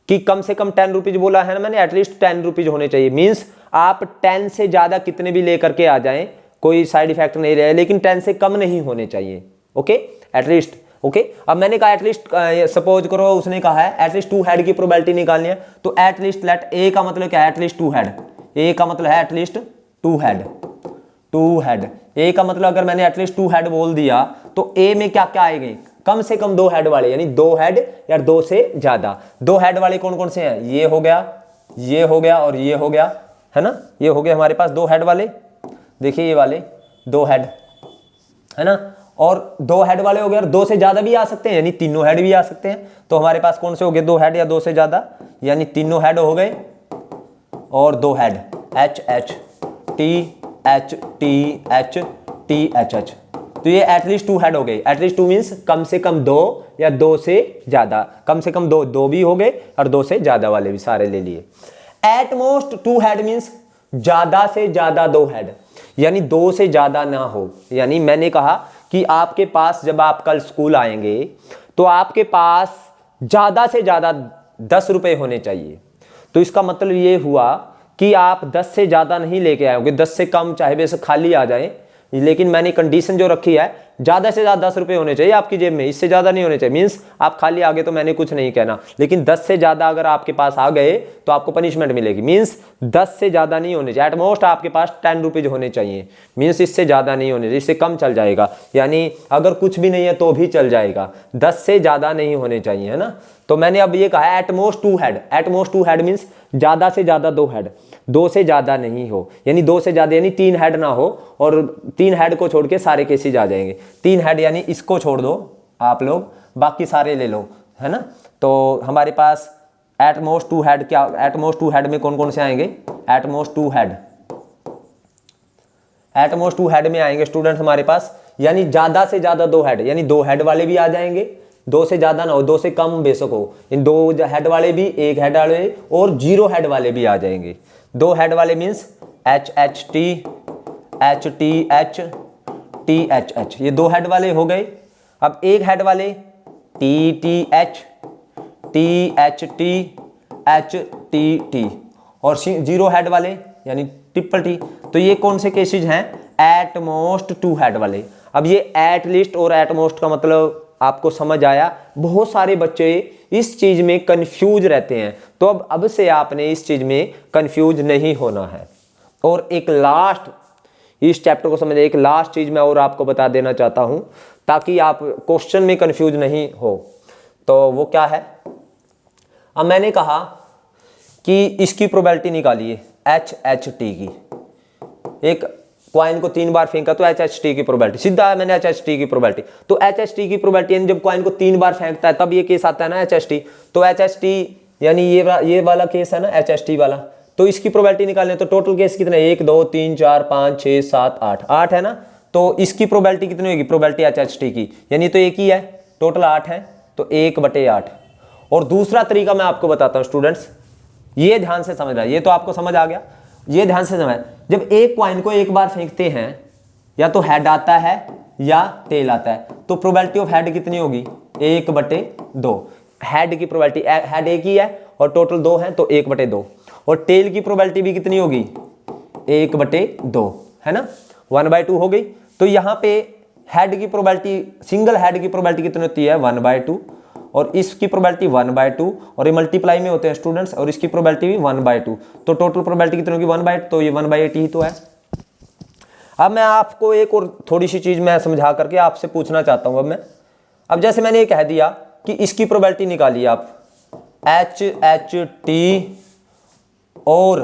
कि कम से कम 10 रुपीज बोला है ना मैंने, एटलीस्ट 10 रुपीज होने चाहिए, मीन्स आप 10 से ज्यादा कितने भी लेकर के आ जाएं, कोई साइड इफेक्ट नहीं रहे, लेकिन 10 से कम नहीं होने चाहिए, ओके, एटलीस्ट, ओके। अब मैंने कहा एटलीस्ट, सपोज करो उसने कहा है एटलीस्ट 2 हेड की प्रोबेबिलिटी निकालनी है, तो एटलीस्ट लेट ए का मतलब क्या है? At least 2 head. ए का मतलब है एटलीस्ट 2 हेड, 2 हेड। ए का मतलब अगर मैंने एटलीस्ट 2 हेड बोल दिया तो ए में क्या क्या आएंगे? कम से कम 2 हेड वाले, यानी 2 हेड या 2 से ज्यादा। 2 हेड वाले कौन कौन से हैं? ये हो गया, ये हो गया और ये हो गया, है ना, ये हो गए हमारे पास 2 हेड वाले। देखिए ये वाले 2 हेड, है ना, और 2 हेड वाले हो गए, और 2 से ज्यादा भी आ सकते हैं, यानी तीनों हेड भी आ सकते हैं। तो हमारे पास कौन से हो गए? 2 हेड या 2 से ज्यादा, यानी तीनों हेड हो गए और 2 head, H H T H T H T H H. तो ये एटलीस्ट 2 हेड हो गए। एटलीस्ट 2 मीन्स कम से कम 2 या 2 से ज्यादा। कम से कम 2 भी हो गए और 2 से ज्यादा वाले भी सारे ले लिए। एट मोस्ट 2 हेड मीन्स ज्यादा से ज्यादा 2 हेड, यानी 2 से ज्यादा ना हो। यानी मैंने कहा कि आपके पास जब आप कल स्कूल आएंगे तो आपके पास ज्यादा से ज्यादा 10 रुपए होने चाहिए। तो इसका मतलब ये हुआ कि आप 10 से ज्यादा नहीं लेके आए होंगे, 10 से कम चाहे बेशक खाली आ जाए, लेकिन मैंने कंडीशन जो रखी है ज्यादा से ज्यादा 10 रुपए होने चाहिए आपकी जेब में, इससे ज्यादा नहीं होने चाहिए। मींस आप खाली आ गए तो मैंने कुछ नहीं कहना, लेकिन 10 से ज्यादा अगर आपके पास आ गए तो आपको पनिशमेंट मिलेगी। मींस 10 से ज्यादा नहीं होने चाहिए, एटमोस्ट आपके पास 10 रुपीज होने चाहिए। मींस इससे ज्यादा नहीं होने चाहिए, इससे कम चल जाएगा, यानी अगर कुछ भी नहीं है तो भी चल जाएगा, 10 से ज्यादा नहीं होने चाहिए, है ना। तो मैंने अब ये कहा at most 2 head. At most 2 head means ज्यादा से ज्यादा 2 हेड, 2 से ज्यादा नहीं हो, यानी 2 से ज्यादा यानी 3 हेड ना हो, और 3 हेड को छोड़ के सारे केसेज आ जाएंगे। 3 हेड यानी इसको छोड़ दो आप लोग, बाकी सारे ले लो, है ना। तो हमारे पास एटमोस्ट 2 हेड क्या, एटमोस्ट 2 हेड में कौन कौन से आएंगे? एटमोस्ट 2 हेड, एटमोस्ट 2 हेड में आएंगे स्टूडेंट हमारे पास, यानी ज्यादा से ज्यादा 2 हेड, यानी 2 हेड वाले भी आ जाएंगे, 2 से ज्यादा ना हो, 2 से कम बेशक हो, इन 2 हेड वाले भी, 1 हेड वाले और 0 हेड वाले भी आ जाएंगे। 2 हेड वाले means H H T H T H T H H, ये 2 हेड वाले हो गए। अब 1 हेड वाले T T H H T T, और 0 हेड वाले यानी ट्रिपल टी। तो ये कौन से केसेज हैं? एटमोस्ट 2 हेड वाले। अब ये एटलीस्ट और एटमोस्ट का मतलब आपको समझ आया। बहुत सारे बच्चे इस चीज में कंफ्यूज रहते हैं, तो अब से आपने इस चीज में कंफ्यूज नहीं होना है। और एक लास्ट, इस चैप्टर को समझे, एक लास्ट चीज मैं और आपको बता देना चाहता हूं ताकि आप क्वेश्चन में कंफ्यूज नहीं हो। तो वो क्या है? अब मैंने कहा कि इसकी प्रोबेबिलिटी निकालिए एच एच टी की। एक कॉइन को 3 बार फेंका तो एच एच टी की प्रोबेबिलिटी, सीधा मैंने एच एच टी की प्रोबेबिलिटी। तो एच एच टी की प्रोबेबिलिटी यानी जब कॉइन को 3 बार फेंकता है तब ये केस आता है ना एच एच टी। तो एच एच टी यानी ये वाला केस है ना HST वाला, तो इसकी प्रोबेबिलिटी निकालने तो टोटल केस कितने 1 2 3 4 5 6 7 8 है ना, तो इसकी प्रोबेबिलिटी कितनी होगी प्रोबेबिलिटी HST की, यानी तो एक ही है, टोटल 8 है तो 1/8। और दूसरा तरीका मैं आपको बताता हूँ स्टूडेंट्स, ये ध्यान से समझना, ये तो आपको समझ आ गया, ये ध्यान से समझ, जब एक कॉइन को एक बार फेंकते हैं या तो हेड आता है या टेल आता है, तो प्रोबेबिलिटी ऑफ हेड कितनी होगी 1/2। हेड की प्रोबेबिलिटी, हेड एक ही है और टोटल 2 है तो 1/2, और टेल की प्रोबेबिलिटी भी कितनी होगी 1/2 है ना, 1/2 हो गई। तो यहाँ पे हेड की प्रोबेबिलिटी, सिंगल हेड की प्रोबेबिलिटी कितनी होती है 1/2, और इसकी प्रोबेबिलिटी 1/2, और ये मल्टीप्लाई में होते हैं स्टूडेंट्स, और इसकी प्रोबेबिलिटी भी 1/2, तो टोटल प्रोबेबिलिटी कितनी होगी 1/8, तो ये 1/8 ही तो है। अब मैं आपको एक और थोड़ी सी चीज मैं समझा करके आपसे पूछना चाहता हूं। अब जैसे मैंने ये कह दिया कि इसकी प्रोबेबिलिटी निकालिए आप, HHT और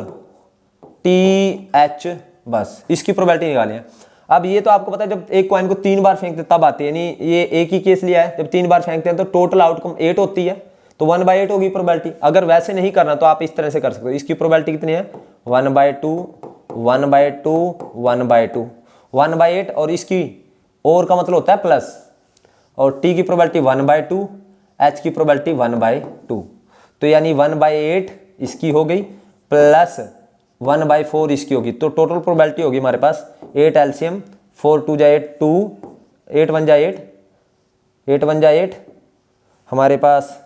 TH, बस इसकी प्रोबेबिलिटी निकालिए। अब ये तो आपको पता है जब एक कॉइन को 3 बार फेंकते तब आती है, यानी ये एक ही केस लिया है, जब 3 बार फेंकते हैं तो टोटल आउटकम 8 होती है, तो 1/8 होगी प्रोबेबिलिटी। अगर वैसे नहीं करना तो आप इस तरह से कर सकते हो, इसकी प्रोबेबिलिटी कितनी है 1/2 1/2 1/2 1/8, और इसकी और का मतलब होता है प्लस, और T की प्रोबेबिलिटी 1/2, H की प्रोबेबिलिटी 1/2, तो यानी 1/8 इसकी हो गई प्लस 1/4 इसकी होगी, तो टोटल प्रोबेबिलिटी होगी हमारे पास 8 LCM 4 2 8 2 8 1 8 8 1 8, हमारे पास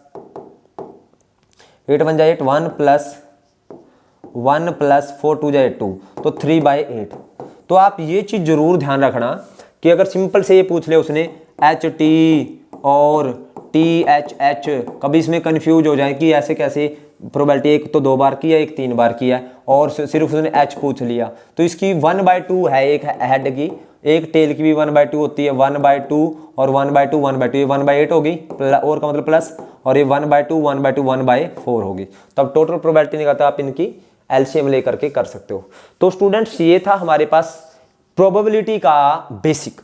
8 1 8 1 प्लस 4 2 8 2, तो 3/8। तो आप ये चीज जरूर ध्यान रखना कि अगर सिंपल से ये पूछ ले उसने HT और THH, कभी इसमें कंफ्यूज हो जाए कि ऐसे कैसे प्रोबेबिलिटी, एक तो 2 बार की है एक 3 बार की है, और सिर्फ उसने H पूछ लिया, तो इसकी 1/2 है, एक हेड की, एक टेल की भी 1/2 होती है, 1/2 और 1/2 1/2, ये 1/8 होगी, और का मतलब प्लस, और ये 1/2 1/2 1/4 होगी। तो अब टोटल प्रोबेबिलिटी निकालते आप इनकी एलसीएम लेकर के कर सकते हो। तो स्टूडेंट्स ये था हमारे पास प्रोबेबिलिटी का बेसिक।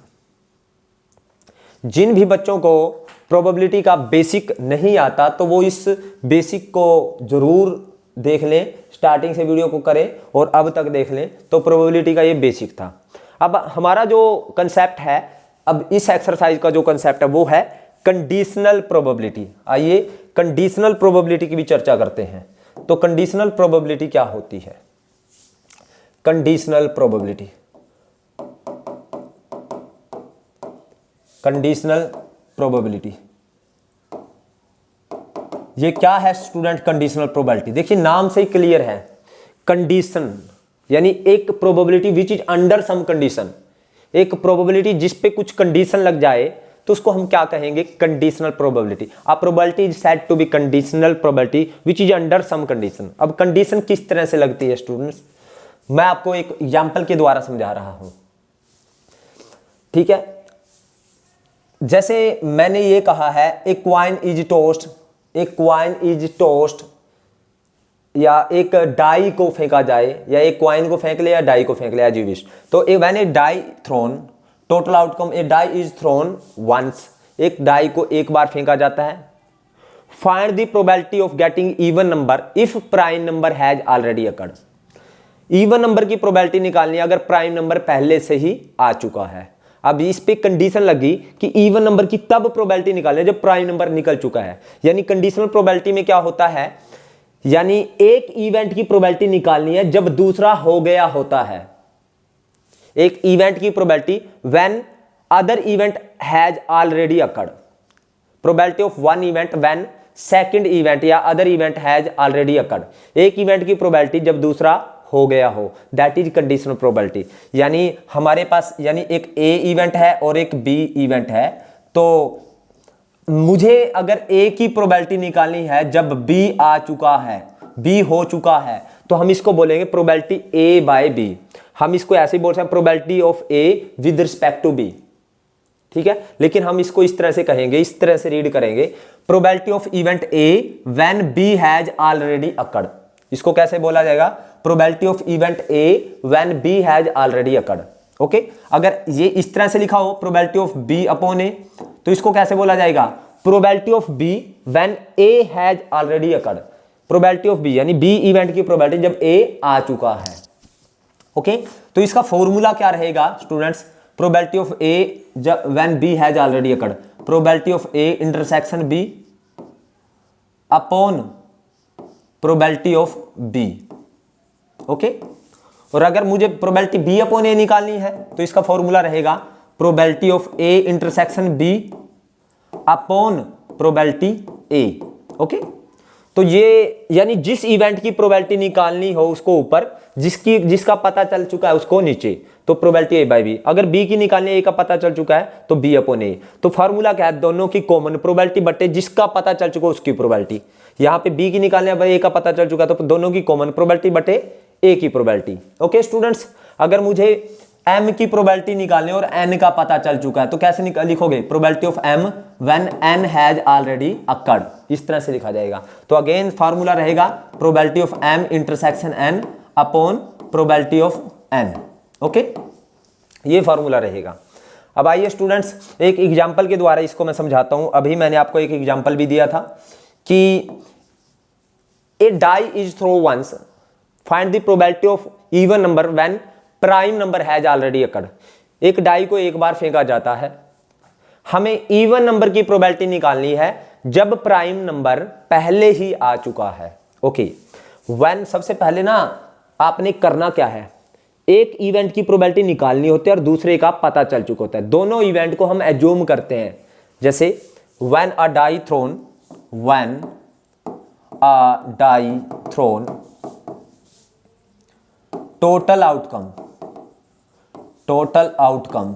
जिन भी बच्चों को प्रोबेबिलिटी का बेसिक नहीं आता तो वो इस बेसिक को जरूर देख लें, स्टार्टिंग से वीडियो को करें और अब तक देख लें, तो प्रोबेबिलिटी का ये बेसिक था। अब हमारा जो कंसेप्ट है, अब इस एक्सरसाइज का जो कंसेप्ट है वो है कंडीशनल प्रोबेबिलिटी। आइए कंडीशनल प्रोबेबिलिटी की भी चर्चा करते हैं। तो कंडीशनल प्रोबेबिलिटी क्या होती है? कंडीशनल प्रोबेबिलिटी, कंडीशनल प्रोबेबिलिटी ये क्या है स्टूडेंट? कंडीशनल प्रोबेबिलिटी देखिए नाम से ही क्लियर है, कंडीशन यानी एक probability which is under some condition. एक प्रोबेबिलिटी जिस पे कुछ कंडीशन लग जाए तो उसको हम क्या कहेंगे? Conditional probability. A probability is said to be conditional probability which is under some condition. अब कंडीशन किस तरह से लगती है स्टूडेंट्स, मैं आपको एक एग्जांपल के द्वारा समझा रहा हूं, ठीक है। जैसे मैंने ये कहा है a coin is tossed, a coin is tossed, या एक डाई को फेंका जाए, या एक क्वाइन को फेंक ले या डाई को फेंक ले एज यू विश। तो when a die thrown, total outcome a die is thrown once, एक डाई को एक बार फेंका जाता है। Find the probability of getting even number if prime number has already occurred. Even number की प्रोबेबिलिटी निकालनी है अगर प्राइम नंबर पहले से ही आ चुका है। अब इस पे कंडीशन लगी कि इवन नंबर की तब प्रोबेबिलिटी निकालनी जब प्राइम नंबर निकल चुका है। यानी कंडीशनल प्रोबेबिलिटी में क्या होता है, यानी एक इवेंट की प्रोबेबिलिटी निकालनी है जब दूसरा हो गया होता है। एक इवेंट की probability when other event has already occurred. Probability of one event when second event या other event has already occurred. एक इवेंट की प्रोबेबिलिटी जब दूसरा हो गया हो, दैट इज कंडीशनल प्रोबेबिलिटी। यानी हमारे पास यानी एक ए इवेंट है और एक बी इवेंट है, तो मुझे अगर ए की प्रोबेबिलिटी निकालनी है जब बी आ चुका है, बी हो चुका है, तो हम इसको बोलेंगे प्रोबेबिलिटी ए बाय बी। हम इसको ऐसे ही बोल सकते हैं probability of A with respect to B, ठीक है। लेकिन हम इसको इस तरह से कहेंगे, इस तरह से रीड करेंगे, probability of event A when B has already occurred. इसको कैसे बोला जाएगा? Probability of event A when B has already occurred. Okay, अगर ये इस तरह से लिखा हो probability of B upon A, तो इसको कैसे बोला जाएगा? Probability of B when A has already occurred. Probability of B, यानी बी इवेंट की प्रोबेबिलिटी जब ए आ चुका है। ओके, तो इसका फॉर्मूला क्या रहेगा स्टूडेंट्स? प्रोबेबिलिटी ऑफ ए जब when B has already occurred, probability of A intersection B upon probability of B. Okay, और अगर मुझे प्रोबेबिलिटी बी अपॉन ए निकालनी है तो इसका फॉर्मूला रहेगा probability of A intersection B upon probability A. Okay, तो ये यानी जिस इवेंट की प्रोबेबिलिटी निकालनी हो उसको ऊपर, जिसका पता चल चुका है उसको नीचे, तो प्रोबेबिलिटी ए बाई बी। अगर बी की निकालनी है, ए का पता चल चुका है तो बी अपॉन ए। तो फार्मूला क्या है? दोनों की कॉमन प्रोबेबिलिटी बटे जिसका पता चल चुका उसकी प्रोबेबिलिटी। यहाँ पे बी की निकालनी है, ए का पता चल चुका है तो दोनों की कॉमन प्रोबेबिलिटी बटे ए की प्रोबेबिलिटी। ओके स्टूडेंट्स, अगर मुझे m की प्रोबेबिलिटी निकालनी और n का पता चल चुका है तो कैसे लिखोगे? Probability of m when n has already occurred, इस तरह से लिखा जाएगा। तो अगेन फार्मूला रहेगा probability of m intersection n upon probability of n। Okay, ये फार्मूला रहेगा। अब आइए स्टूडेंट्स, एक एग्जांपल के द्वारा इसको मैं समझाता हूं। अभी मैंने आपको एक एग्जांपल भी दिया था कि a die is throw once, find the probability of even number when prime number has already occurred. एक डाई को एक बार फेंका जाता है, हमें इवन नंबर की प्रोबेबिलिटी निकालनी है जब प्राइम नंबर पहले ही आ चुका है। ओके, व्हेन सबसे पहले ना आपने करना क्या है, एक इवेंट की प्रोबेबिलिटी निकालनी होती है और दूसरे का पता चल चुका होता है। दोनों इवेंट को हम एज्यूम करते हैं, जैसे when a die thrown, when a die thrown, total outcome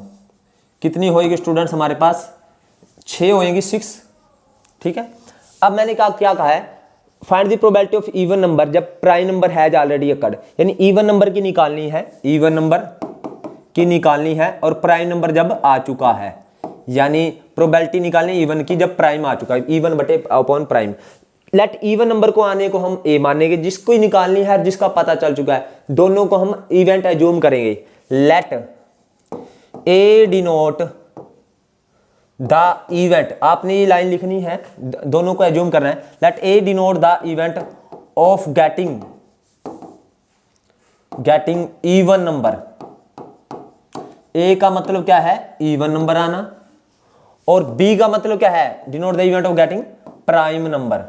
कितनी होएगी स्टूडेंट्स? हमारे पास 6 होएगी, 6। ठीक है, अब मैंने क्या कहा है? Find the probability of even number जब prime number has already occurred, यानी इवन नंबर की निकालनी है, इवन नंबर की निकालनी है और प्राइम नंबर जब आ चुका है, यानी प्रोबेबिलिटी निकालनी इवन की जब प्राइम आ चुका है, इवन बटे upon prime. Let even number को आने को हम ए मानेंगे, जिसको निकालनी है जिसका पता चल चुका है, दोनों को हम इवेंट एज्यूम करेंगे। Let A denote the event, आपने ये लाइन लिखनी है, दोनों को एज्यूम करना है। Let A denote the event of getting even number. A का मतलब क्या है? इवन नंबर आना, और बी का मतलब क्या है? Denote the event of getting prime number.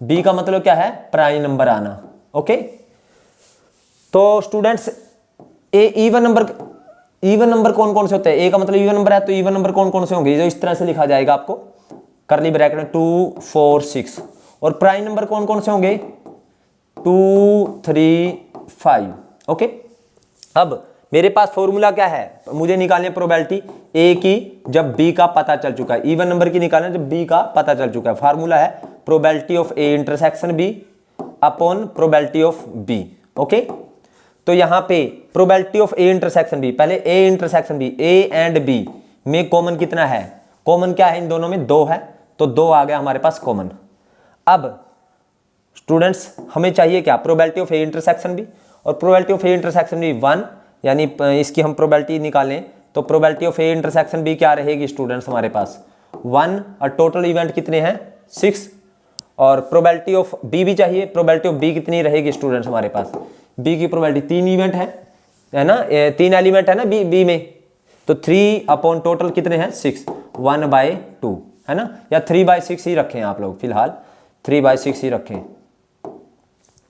B का मतलब क्या है? प्राइम नंबर आना। ओके, तो स्टूडेंट्स ए इवन नंबर कौन कौन से होते हैं? ए का मतलब इवन नंबर है, तो इवन नंबर कौन कौन से होंगे? जो इस तरह से लिखा जाएगा आपको, करली ब्रैकेट में 2 4 6। और प्राइम नंबर कौन कौन से होंगे? 2 3 5। ओके, अब मेरे पास फॉर्मूला क्या है? मुझे निकालनी है प्रोबेबिलिटी ए की जब बी का पता चल चुका है, इवन नंबर की निकालना है जब बी का पता चल चुका है। फार्मूला है probability of A intersection B upon probability of B. Okay, तो यहां पे probability of A intersection B, पहले A intersection B, A and B में कॉमन कितना है? कॉमन क्या है? इन दोनों में 2 है, तो 2 आ गया हमारे पास कॉमन। अब स्टूडेंट्स हमें चाहिए क्या? Probability of A intersection B, और probability of A intersection B 1, यानी इसकी हम प्रोबेबिलिटी निकालें तो probability of A intersection B क्या रहेगी स्टूडेंट्स? हमारे पास 1, और टोटल इवेंट कितने हैं? 6। और प्रोबेबिलिटी ऑफ बी भी चाहिए, प्रोबेबिलिटी ऑफ बी कितनी रहेगी स्टूडेंट्स? हमारे पास बी की प्रोबेबिलिटी 3 इवेंट है ना, 3 एलिमेंट है ना बी में, तो 3 अपॉन टोटल कितने हैं? 6, 1/2 है ना, या 3/6 ही रखें आप लोग, फिलहाल 3/6 ही रखें।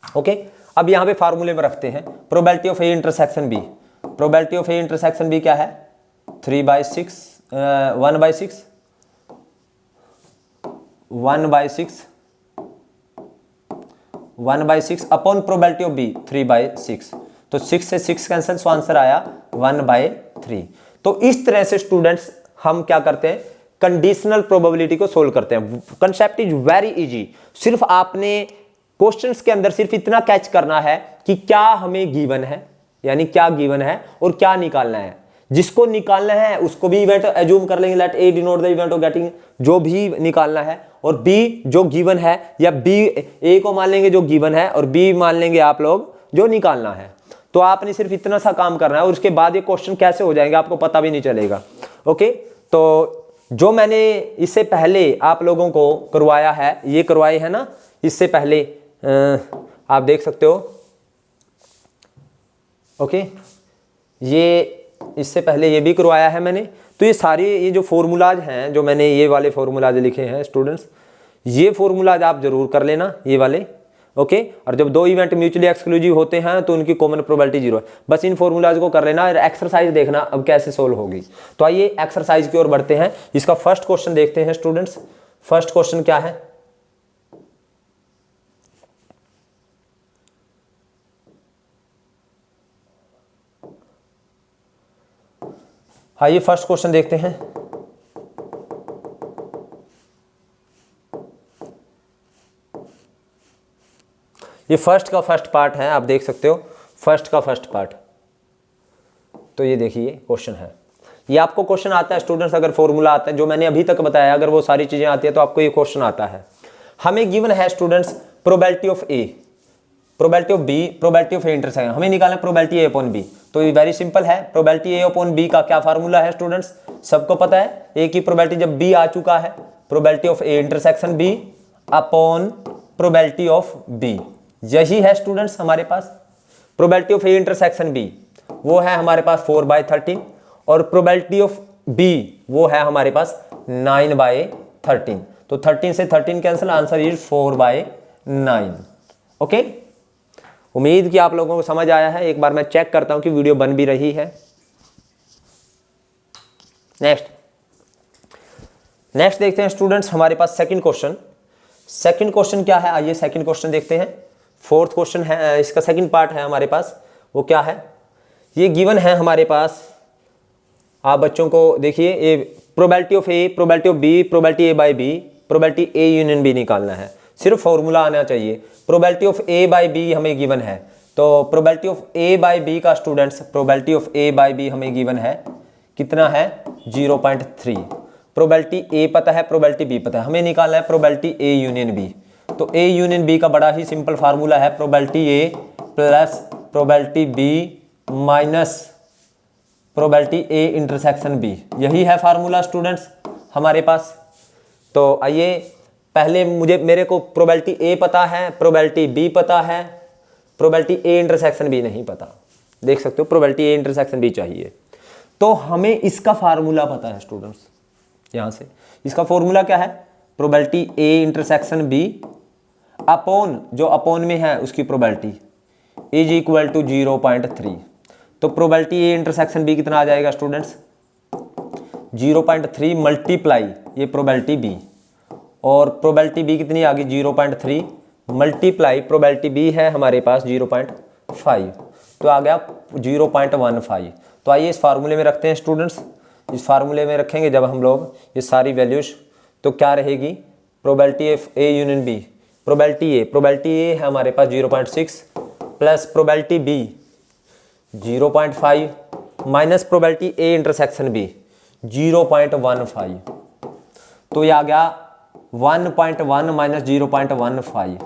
ओके, अब यहां पे फार्मूले में रखते हैं probability of A intersection B. Probability of A intersection B क्या है? 3/6 1/6 अपॉन प्रोबेबिलिटी ऑफ बी 3/6। तो 6 से 6 कैंसिल, सो आंसर आया 1/3। तो इस तरह से स्टूडेंट्स हम क्या करते हैं? कंडीशनल प्रोबेबिलिटी को सोल्व करते हैं। कंसेप्ट इज वेरी इजी, सिर्फ आपने क्वेश्चंस के अंदर सिर्फ इतना कैच करना है कि क्या हमें गिवन है, यानी क्या गिवन है और क्या निकालना है। जिसको निकालना है उसको भी इवेंट एज्यूम कर लेंगे, let A denote the event of getting, जो भी निकालना है, और बी जो गिवन है, या बी ए को मान लेंगे जो गिवन है और बी मान लेंगे आप लोग जो निकालना है। तो आपने सिर्फ इतना सा काम करना है और उसके बाद ये क्वेश्चन कैसे हो जाएंगे आपको पता भी नहीं चलेगा। ओके, तो जो मैंने इससे पहले आप लोगों को करवाया है, ये करवाए हैं ना इससे पहले, आप देख सकते हो। ओके, ये इससे पहले ये भी करवाया है मैंने। तो ये सारे ये जो फॉर्मूलाज हैं, जो मैंने ये वाले फॉर्मूलाज लिखे हैं स्टूडेंट्स, ये फॉर्मूलाज आप जरूर कर लेना, ये वाले। ओके, और जब दो इवेंट म्यूचुअली एक्सक्लूसिव होते हैं तो उनकी कॉमन प्रोबेबिलिटी 0 है। बस इन फॉर्मूलाज को कर लेना और एक्सरसाइज देखना अब कैसे सोल्व होगी। तो आइए एक्सरसाइज की ओर बढ़ते हैं। इसका फर्स्ट क्वेश्चन देखते हैं स्टूडेंट्स। फर्स्ट क्वेश्चन क्या है? आइए फर्स्ट क्वेश्चन देखते हैं। ये फर्स्ट का फर्स्ट पार्ट है, आप देख सकते हो, फर्स्ट का फर्स्ट पार्ट। तो ये देखिए क्वेश्चन है, ये आपको क्वेश्चन आता है स्टूडेंट्स, अगर फॉर्मूला आता है जो मैंने अभी तक बताया, अगर वो सारी चीजें आती है तो आपको ये क्वेश्चन आता है। हमें गिवन है students probability of A, probability of B, probability of A intersection, हमें निकालना प्रोबेबिलिटी ए अपॉन बी। तो ये वेरी सिंपल है। प्रोबेबिलिटी ए अपॉन बी का क्या फार्मूला है स्टूडेंट्स? सबको पता है, ए की प्रोबेबिलिटी जब बी आ चुका है, probability of A intersection B upon probability of B, यही है स्टूडेंट्स हमारे पास। Probability of A intersection B वो है हमारे पास 4/13 और प्रोबेबिलिटी ऑफ बी वो है हमारे पास 9/13। तो 13 से 13 कैंसिल, आंसर इज 4/9। ओके, उम्मीद कि आप लोगों को समझ आया है। एक बार मैं चेक करता हूं कि वीडियो बन भी रही है। नेक्स्ट देखते हैं स्टूडेंट्स, हमारे पास सेकंड क्वेश्चन। सेकंड क्वेश्चन क्या है? आइए सेकंड क्वेश्चन देखते हैं। फोर्थ क्वेश्चन है, इसका सेकंड पार्ट है हमारे पास। वो क्या है? ये गिवन है हमारे पास, आप बच्चों को देखिए, ये probability of A, probability of B, probability A by B, probability A union B निकालना है। सिर्फ फॉर्मूला आना चाहिए। Probability of A by B हमें गिवन है, तो probability of A by B का students, probability of A by B हमें गिवन है, कितना है? 0.3। प्रोबेबिलिटी ए पता है, प्रोबेबिलिटी बी पता है, हमें निकालना है प्रोबेबिलिटी ए यूनियन बी। तो ए यूनियन बी का बड़ा ही सिंपल फार्मूला है, probability A plus probability B minus probability A intersection B, यही है फार्मूला स्टूडेंट्स हमारे पास। तो आइए पहले मेरे को प्रोबेबिलिटी ए पता है, प्रोबेबिलिटी बी पता है, प्रोबेबिलिटी ए इंटरसेक्शन बी नहीं पता। देख सकते हो, प्रोबेबिलिटी ए इंटरसेक्शन बी चाहिए। तो हमें इसका फार्मूला पता है स्टूडेंट्स, यहां से इसका फॉर्मूला क्या है? Probability A intersection B upon, जो अपॉन में है उसकी प्रोबेबिलिटी, इज इक्वल टू 0.3। तो प्रोबेबिलिटी ए इंटरसेक्शन बी कितना आ जाएगा स्टूडेंट्स? 0.3 मल्टीप्लाई ये प्रोबेबिलिटी बी, और प्रोबेबिलिटी बी कितनी आ गई? 0.3 मल्टीप्लाई प्रोबेबिलिटी बी है हमारे पास 0.5, तो आ गया 0.15। तो आइए इस फार्मूले में रखते हैं स्टूडेंट्स। इस फार्मूले में रखेंगे जब हम लोग ये सारी वैल्यूज, तो क्या रहेगी? Probability of A union B, probability A है हमारे पास 0.6 plus probability B 0.5 minus probability A intersection B 0.15, तो ये आ गया 1.1 माइनस 0.15।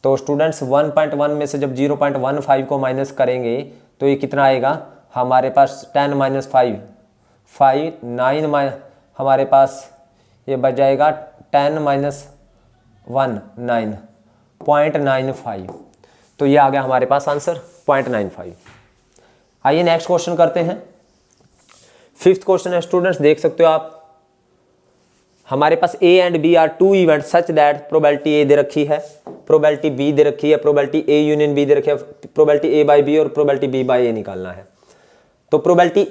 तो स्टूडेंट्स 1.1 में से जब 0.15 को माइनस करेंगे तो ये कितना आएगा हमारे पास? 10 माइनस 5 9, हमारे पास ये बच जाएगा 10 माइनस 1 9.95। तो ये आ गया हमारे पास आंसर 0.95। आइए नेक्स्ट क्वेश्चन करते हैं। फिफ्थ क्वेश्चन है स्टूडेंट्स, देख सकते हो आप, हमारे पास A and B are two event such that probability A दे रखी है, प्रोबेबिलिटी बी दे रखी है, प्रोबेबिलिटी ए यूनियन बी दे रखी है, प्रोबेबिलिटी ए बाय बी और प्रोबेबिलिटी बी बाय ए निकालना है। तो प्रोबेबिलिटी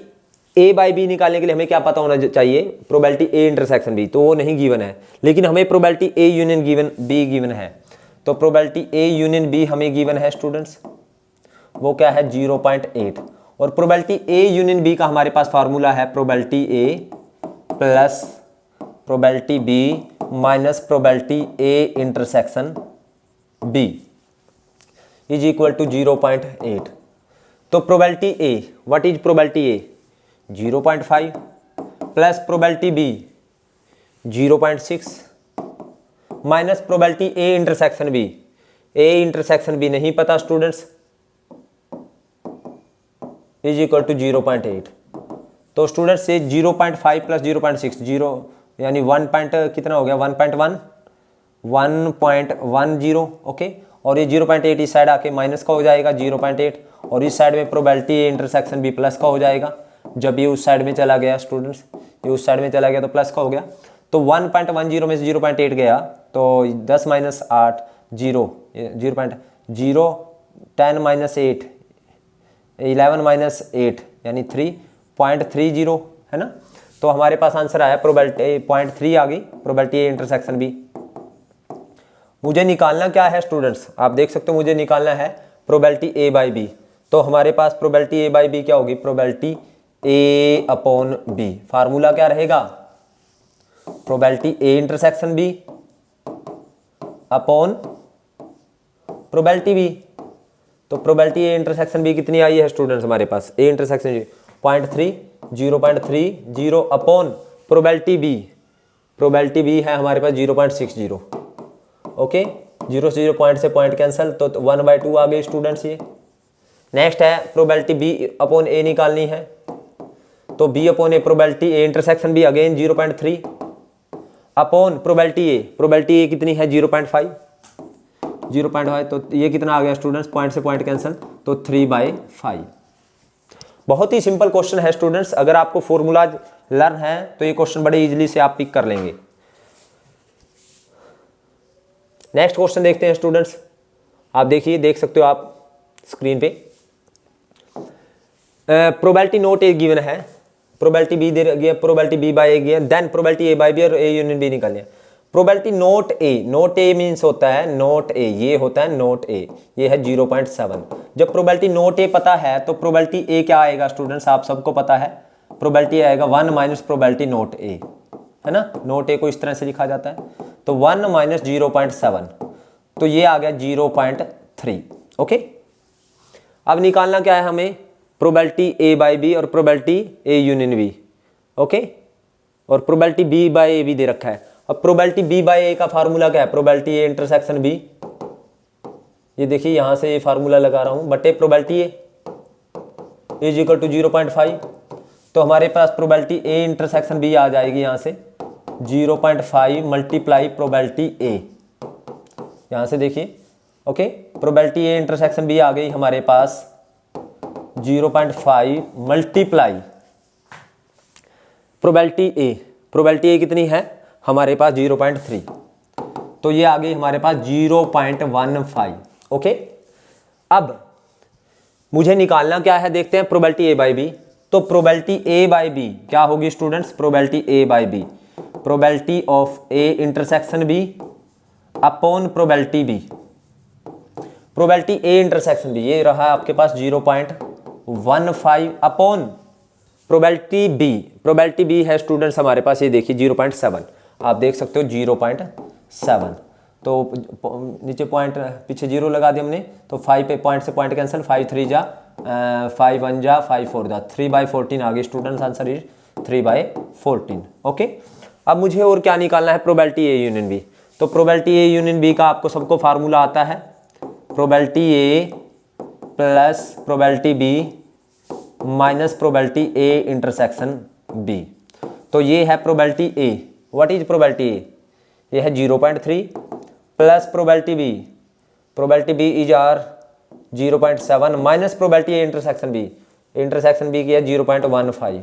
ए बाय बी निकालने के लिए हमें क्या पता होना चाहिए? प्रोबेबिलिटी ए इंटरसेक्शन बी, तो वो नहीं गिवन है, लेकिन हमें probability A union be given है। तो प्रोबेबिलिटी ए यूनियन बी हमें गिवन है स्टूडेंट्स, वो क्या है? 0.8। और प्रोबेबिलिटी ए यूनियन बी का हमारे पास फार्मूला है probability A plus probability B minus probability A intersection B is equal to 0.8। तो probability A, what is probability A? 0.5 plus probability B 0.6 minus probability A intersection B, A intersection B नहीं पता students, is equal to 0.8। तो students ये 0.5 plus 0.6 0 यानी 1 point कितना हो गया 1.10 okay. और ये 0.8 इस साइड आके माइनस का हो जाएगा 0.8, और इस साइड में probability A intersection B plus का हो जाएगा। जब ये उस साइड में चला गया स्टूडेंट्स, ये उस साइड में चला गया तो प्लस का हो गया। तो 1.10 में से 0.8 गया तो 10 माइनस 8 0 0.0 10 माइनस 8 11 माइनस 8 यानी 3.30 है ना। तो हमारे पास आंसर आया प्रोबेबिलिटी 0.3 आ गई प्रोबेबिलिटी ए इंटरसेक्शन बी। मुझे निकालना क्या है स्टूडेंट्स, आप देख सकते हो मुझे निकालना है प्रोबेबिलिटी ए बाई बी। तो हमारे पास प्रोबेबिलिटी ए बाई बी क्या होगी, probability A upon B. Formula क्या रहेगा, probability A intersection B upon probability B. तो प्रोबेबिलिटी ए इंटरसेक्शन बी कितनी आई है स्टूडेंट्स हमारे पास, A intersection 0.3 0.30 upon probability B. Probability B है हमारे पास 0.60 ओके। 0 से 0 पॉइंट से पॉइंट कैंसिल, तो 1/2 आ गई स्टूडेंट्स ये। नेक्स्ट है प्रोबेबिलिटी बी अपॉन ए निकालनी है, तो B upon A probability A intersection B again 0.3 upon probability A कितनी है 0.5 तो ये कितना आ गया स्टूडेंट्स, पॉइंट से पॉइंट कैंसिल, तो 3/5। बहुत ही सिंपल क्वेश्चन है स्टूडेंट्स, अगर आपको फॉर्मूलाज लर्न है तो ये क्वेश्चन बड़े इजीली से आप पिक कर लेंगे। नेक्स्ट क्वेश्चन देखते हैं स्टूडेंट्स, आप देखिए, देख सकते हो आप स्क्रीन पे। प्रोबेबिलिटी नोट ए गिवन है, प्रोबेबिलिटी बी दे गया, प्रोबेबिलिटी बी बाई ए गया, then probability A by B और ए यूनियन बी निकालनी है। प्रोबेबिलिटी नोट ए मीन्स होता है नोट ए, ये होता है नोट ए, ये है 0.7। जब प्रोबेबिलिटी नोट ए पता है तो प्रोबेबिलिटी ए क्या आएगा स्टूडेंट्स, आप सबको पता है प्रोबेबिलिटी आएगा 1 माइनस प्रोबेबिलिटी नोट ए, है ना। नोट ए को इस तरह से लिखा जाता है, तो 1 माइनस 0.7, तो ये आ गया 0.3 ओके। अब निकालना क्या है हमें, प्रोबेबिलिटी ए बाई बी और probability A union B okay, और प्रोबेबिलिटी बी बाई ए भी दे रखा है। अब प्रोबेबिलिटी बी बाई ए का फार्मूला क्या है, प्रोबेबिलिटी ए इंटरसेक्शन बी, ये देखिए यहां से ये फार्मूला लगा रहा हूं, बटे probability A is equal to 0.5। तो हमारे पास प्रोबेबिलिटी ए इंटरसेक्शन बी आ जाएगी यहां से 0.5 मल्टीप्लाई प्रोबेबिलिटी ए, यहां से देखिए okay. Probability A intersection B आ गई हमारे पास 0.5 मल्टीप्लाई प्रोबेबिलिटी ए कितनी है हमारे पास 0.3, तो ये आ गई हमारे पास 0.15 ओके। अब मुझे निकालना क्या है, देखते हैं प्रोबेबिलिटी ए बाई बी। तो प्रोबेबिलिटी ए बाई बी क्या होगी students, probability A by B, probability of A intersection B upon probability B. Probability A intersection B ये रहा आपके पास 0.15 अपॉन प्रोबेबिलिटी बी है स्टूडेंट्स हमारे पास, ये देखिए 0.7, आप देख सकते हो 0.7। तो नीचे पॉइंट पीछे 0 लगा दिया हमने, तो 5 पे पॉइंट से पॉइंट कैंसिल, 5 3 जा 5 1 जा 5 4 जा 3/14 आ गई स्टूडेंट्स, आंसर इज 3/14 ओके। अब मुझे और क्या निकालना है, प्रोबेबिलिटी ए यूनियन बी। तो प्रोबेबिलिटी ए यूनियन बी का आपको सबको फार्मूला आता है, probability A plus probability B minus probability A intersection B. तो ये है probability A, what is probability A, ये है 0.3 plus probability B is are 0.7 minus probability A intersection B की है 0.15।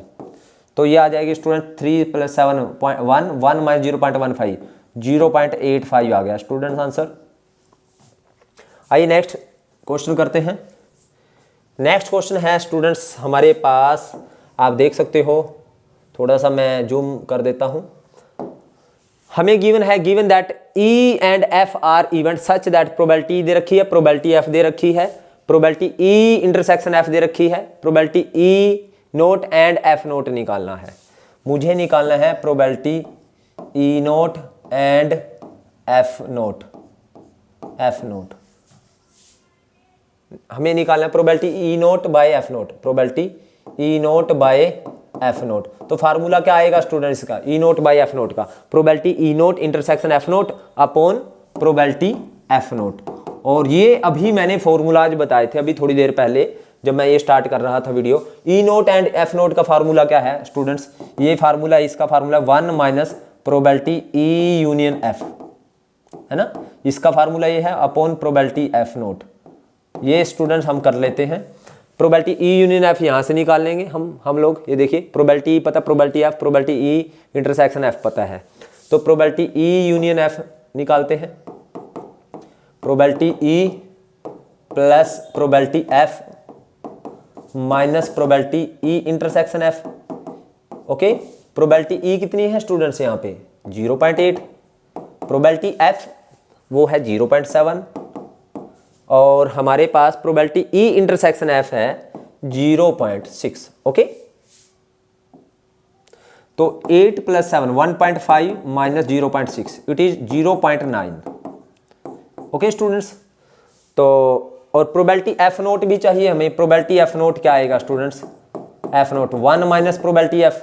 तो ये आ जाएगी स्टूडेंट 3 + 7 1 माइनस 0.15 0.85 आ गया स्टूडेंट्स आंसर। आइए नेक्स्ट क्वेश्चन करते हैं। नेक्स्ट क्वेश्चन है स्टूडेंट्स हमारे पास, आप देख सकते हो, थोड़ा सा मैं जूम कर देता हूं। हमें given that E and F are event such that probability दे रखी है, प्रोबेबिलिटी एफ दे रखी है, प्रोबेबिलिटी ई इंटरसेक्शन एफ दे रखी है, probability E not and F not निकालना है। मुझे निकालना है probability E not and F not. हमें निकालना है probability E not by F not, probability E not by F not. तो फार्मूला क्या आएगा स्टूडेंट्स का, E not by F not का, probability E not intersection F not upon probability F not. और ये अभी मैंने फॉर्मूलाज बताए थे, अभी थोड़ी देर पहले जब मैं ये स्टार्ट कर रहा था video. E not and F not का फार्मूला क्या है स्टूडेंट्स, ये फार्मूला, इसका formula 1 minus probability E union F, है ना, इसका फार्मूला ये है अपॉन प्रोबेबिलिटी एफ नोट। ये स्टूडेंट्स हम कर लेते हैं। प्रोबेबिलिटी ई यूनियन एफ यहाँ से निकाल लेंगे हम लोग, ये देखिए प्रोबेबिलिटी पता, probability F, probability E intersection F पता है, तो प्रोबेबिलिटी ई यूनियन एफ निकालते हैं। Probability E plus probability F minus probability E intersection F. Okay, probability E कितनी है स्टूडेंट्स यहाँ पे 0.8, प्रोबेबिलिटी एफ वो है 0.7 और हमारे पास प्रोबेबिलिटी ई इंटरसेक्शन एफ है 0.6। ओके, तो 8 plus 7 1.5 minus 0.6 it is 0.9। Okay students, तो और प्रोबेबिलिटी एफ नोट भी चाहिए हमें। प्रोबेबिलिटी एफ नोट क्या आएगा students, F not 1 minus probability F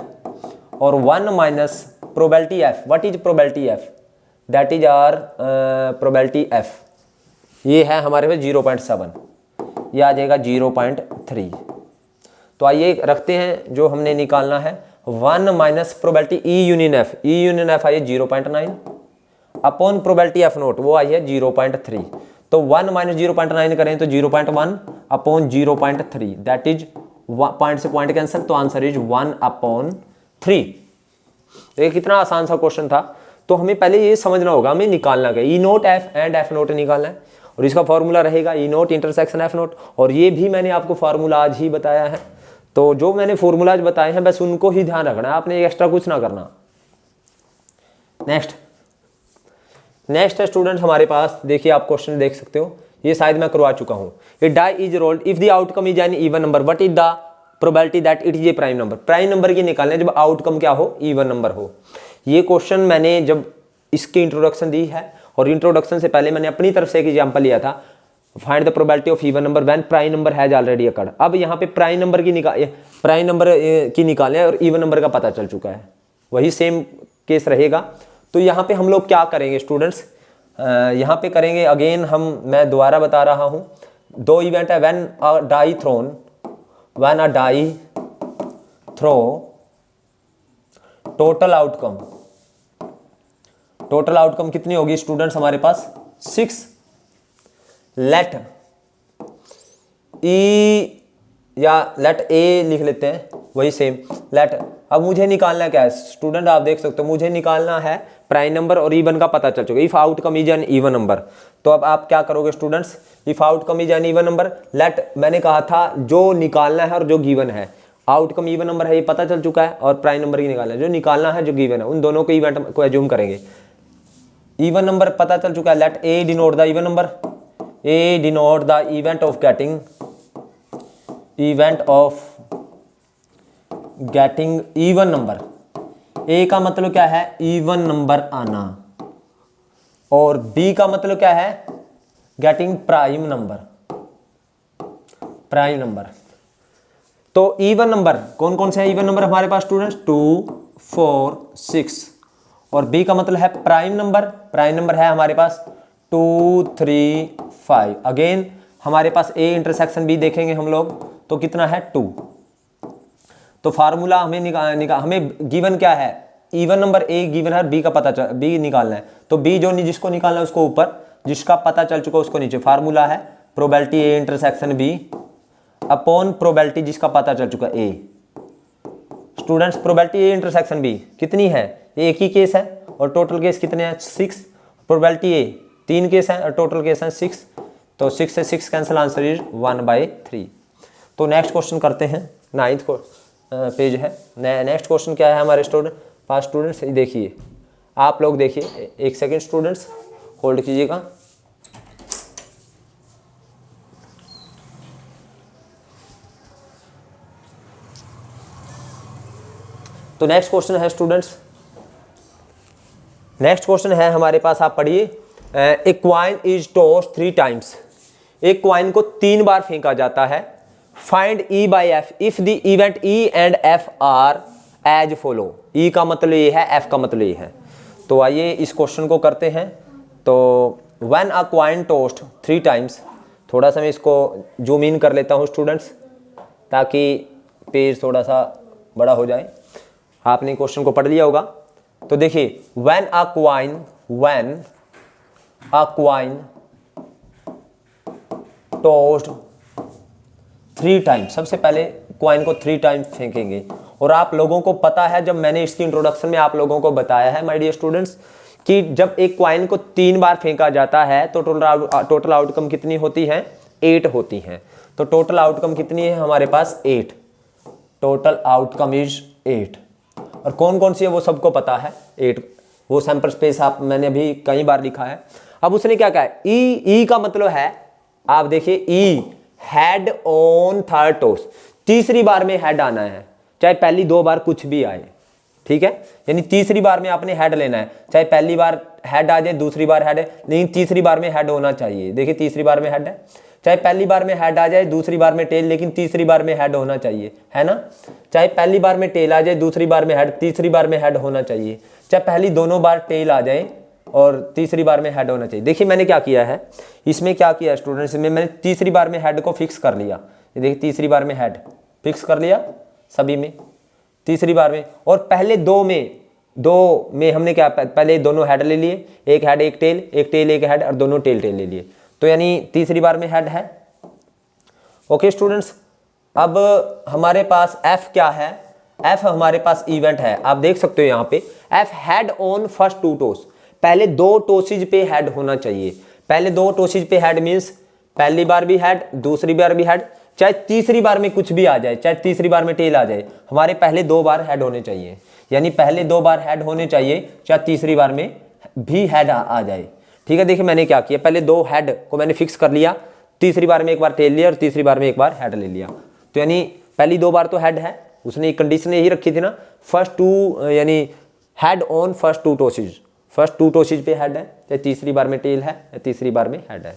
और 1 minus probability F. What is probability F, that is our probability F, ये है हमारे पास 0.7, ये आ जाएगा 0.3। तो आइए रखते हैं जो हमने निकालना है 1 minus probability E union F, E union F I है 0.9 अपॉन प्रोबेबिलिटी एफ नोट वो आई है 0.3। तो 1 माइनस 0.9 करें तो 0.1 अपॉन 0.3 दैट इज पॉइंट से पॉइंट कैंसिल, तो आंसर इज 1/3। ये कितना आसान सा क्वेश्चन था। तो हमें पहले ये समझना होगा हमें निकालना क्या, E not F and F not निकालना है और इसका फॉर्मूला रहेगा E not intersection F not, और ये भी मैंने आपको फार्मूला आज ही बताया है। तो जो मैंने फॉर्मूलाज बताए हैं बस उनको ही ध्यान रखना है, आपने एक्स्ट्रा कुछ ना करना। नेक्स्ट है स्टूडेंट हमारे पास, देखिए आप क्वेश्चन देख सकते हो, ये शायद मैं करवा चुका हूं। A die is rolled if the outcome is an even number, what is the probability that it is a prime number. Prime number की निकालने जब आउटकम क्या हो, इवन नंबर हो। ये क्वेश्चन मैंने जब इसकी इंट्रोडक्शन दी है, और इंट्रोडक्शन से पहले मैंने अपनी तरफ से एक एग्जांपल लिया था, find the probability of even number when prime number has already occurred. अब यहाँ पे प्राइम नंबर की निकालें और इवन नंबर का पता चल चुका है, वही सेम केस रहेगा। तो यहाँ पे हम लोग क्या करेंगे स्टूडेंट्स, यहाँ पे करेंगे अगेन मैं दोबारा बता रहा हूँ, दो इवेंट है when a die throw total outcome कितनी होगी स्टूडेंट्स हमारे पास 6। लेट ई या लेट ए लिख लेते हैं, वही सेम लेट। अब मुझे निकालना क्या है स्टूडेंट, आप देख सकते हो मुझे निकालना है प्राइम नंबर और इवन का पता चल चुका। If outcome is an even number, तो अब आप क्या करोगे students, if outcome is an even number let, मैंने कहा था जो निकालना है और जो गिवन है, आउटकम इवन नंबर है ये पता चल चुका है, और प्राइम नंबर की निकालना है, जो निकालना है जो गिवन है, उन दोनों को इवेंट को एज्यूम करेंगे। इवन नंबर पता चल चुका है, let A denote the even number, A denote the event of getting even number. A का मतलब क्या है, इवन नंबर आना, और बी का मतलब क्या है, गेटिंग प्राइम नंबर। तो इवन नंबर कौन कौन से हैं इवन नंबर हमारे पास स्टूडेंट्स, 2, 4, 6, और बी का मतलब है प्राइम नंबर है हमारे पास 2, 3, 5। अगेन हमारे पास ए इंटरसेक्शन बी देखेंगे हम लोग, तो कितना है 2। तो फार्मूला हमें गिवन क्या है, इवन नंबर ए गिवन है, बी का पता बी निकालना है। तो बी जिसको निकालना है उसको ऊपर, जिसका पता चल चुका उसको नीचे। फार्मूला है probability A intersection B upon probability जिसका पता चल चुका ए। Students probability A intersection B कितनी है, एक ही केस है और टोटल केस कितने हैं 6। प्रोबेबिलिटी ए 3 केस हैं और टोटल केस हैं 6, तो 6 से 6 कैंसिल, आंसर इज 1/3। तो नेक्स्ट क्वेश्चन करते हैं, 9th पेज है। नेक्स्ट क्वेश्चन क्या है हमारे स्टूडेंट्स, देखिए आप लोग देखिए, एक सेकेंड स्टूडेंट्स होल्ड कीजिएगा। तो नेक्स्ट क्वेश्चन है स्टूडेंट्स, नेक्स्ट क्वेश्चन है हमारे पास, आप पढ़िए। A coin is tossed 3 times, एक क्वाइन को 3 बार फेंका जाता है। Find E by F if the event E and F are as follow. E का मतलब ये है, एफ का मतलब ये है। तो आइए इस क्वेश्चन को करते हैं। तो when a coin tossed 3 times, थोड़ा सा मैं इसको जूम इन कर लेता हूँ स्टूडेंट्स, ताकि पेज थोड़ा सा बड़ा हो जाए। आपने क्वेश्चन को पढ़ लिया होगा। तो देखिए, when a coin tossed 3 time, सबसे पहले क्वाइन को 3 टाइम फेंकेंगे। और आप लोगों को पता है, जब मैंने इसकी इंट्रोडक्शन में आप लोगों को बताया है माय डियर स्टूडेंट्स, कि जब एक क्वाइन को 3 बार फेंका जाता है तो टोटल आउटकम कितनी होती है? 8 होती हैं। तो टोटल आउटकम कितनी है हमारे पास? 8। Total outcome is 8। और कौन कौन सी है वो सबको पता है, 8। वो सैंपल स्पेस आप मैंने अभी कई बार लिखा है। अब उसने क्या कहा है? ई का मतलब है, आप देखिए, ई हेड ऑन थर्ड टोस, तीसरी बार में हेड आना है, चाहे पहली 2 बार कुछ भी आए, ठीक है। यानी तीसरी बार में आपने हेड लेना है, चाहे पहली बार हेड आ जाए, दूसरी बार हेड है, लेकिन तीसरी बार में हेड होना चाहिए। देखिए तीसरी बार में हेड है, चाहे पहली बार में हेड आ जाए, दूसरी बार में टेल, लेकिन तीसरी बार में हेड होना चाहिए, है ना। चाहे पहली बार में टेल आ जाए, दूसरी बार में हेड, तीसरी बार में हेड होना चाहिए। चाहे पहली दोनों बार टेल आ जाए और तीसरी बार में हेड होना चाहिए। देखिए मैंने क्या किया है इसमें, क्या किया स्टूडेंट्स, इसमें मैंने तीसरी बार में हेड को फिक्स कर लिया। देखिए तीसरी बार में हेड फिक्स कर लिया सभी में, तीसरी बार में। और पहले दो में हमने क्या, पहले दोनों हेड ले लिए, एक हेड एक टेल, एक टेल एक हेड, और दोनों टेल टेल ले लिए। तो यानी तीसरी बार में हेड है। ओके स्टूडेंट्स, अब हमारे पास एफ क्या है? एफ हमारे पास इवेंट है। आप देख सकते हो यहाँ पे, F head on first 2 toss, पहले 2 टोसेज पे हेड होना चाहिए। पहले 2 टोसेज पे हेड मीन्स पहली बार भी हेड, दूसरी बार भी हेड, चाहे तीसरी बार में कुछ भी आ जाए, चाहे तीसरी बार में टेल आ जाए, हमारे पहले 2 बार हेड होने चाहिए। यानी पहले 2 बार हेड होने चाहिए, चाहे तीसरी बार में भी हेड आ जाए, ठीक है। देखिए मैंने क्या किया, पहले 2 हेड को मैंने फिक्स कर लिया, तीसरी बार में एक बार टेल लिया और तीसरी बार में एक बार हेड ले लिया। तो यानी पहली 2 बार तो हेड है, उसने एक कंडीशन यही रखी थी ना, फर्स्ट 2 यानी हेड ऑन फर्स्ट 2 टोसेज, फर्स्ट 2 टोसेज पे हेड है, चाहे तीसरी बार में टेल है या तीसरी बार में हेड है।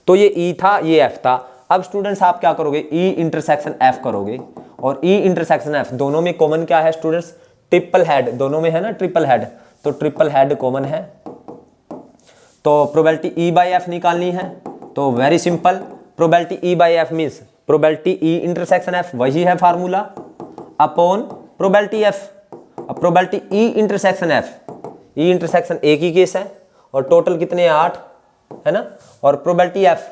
तो ये ई था, ये एफ था। अब स्टूडेंट्स आप क्या करोगे? ई इंटरसेक्शन एफ करोगे। और ई इंटरसेक्शन एफ दोनों में कॉमन क्या है स्टूडेंट्स? ट्रिपल हेड, दोनों में है ना ट्रिपल हेड, तो ट्रिपल हेड कॉमन है। तो प्रोबेबिलिटी ई बाई एफ निकालनी है, तो very simple, probability E by F means probability E intersection F, वही है फार्मूला, अपॉन प्रोबेबिलिटी एफ। अब probability E intersection F, E intersection एक ही केस है और टोटल कितने हैं? 8, है ना। और प्रोबेबिलिटी एफ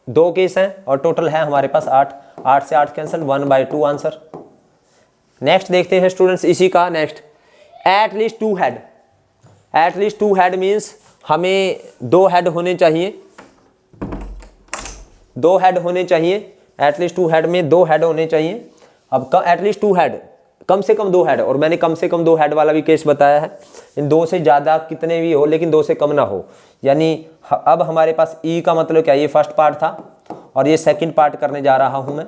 2 केस हैं और टोटल है हमारे पास 8। 8 से 8 कैंसिल, 1/2 आंसर। नेक्स्ट देखते हैं स्टूडेंट्स इसी का next, at least 2 head. At least 2 head means हमें 2 हेड होने चाहिए, 2 हेड होने चाहिए। एटलीस्ट 2 हेड में 2 हेड होने चाहिए। अब एटलीस्ट 2 हेड, कम से कम 2 हेड, और मैंने कम से कम 2 हेड वाला भी केस बताया है। इन 2 से ज़्यादा कितने भी हो, लेकिन 2 से कम ना हो। यानी अब हमारे पास ई का मतलब क्या, ये फर्स्ट पार्ट था और ये सेकंड पार्ट करने जा रहा हूं मैं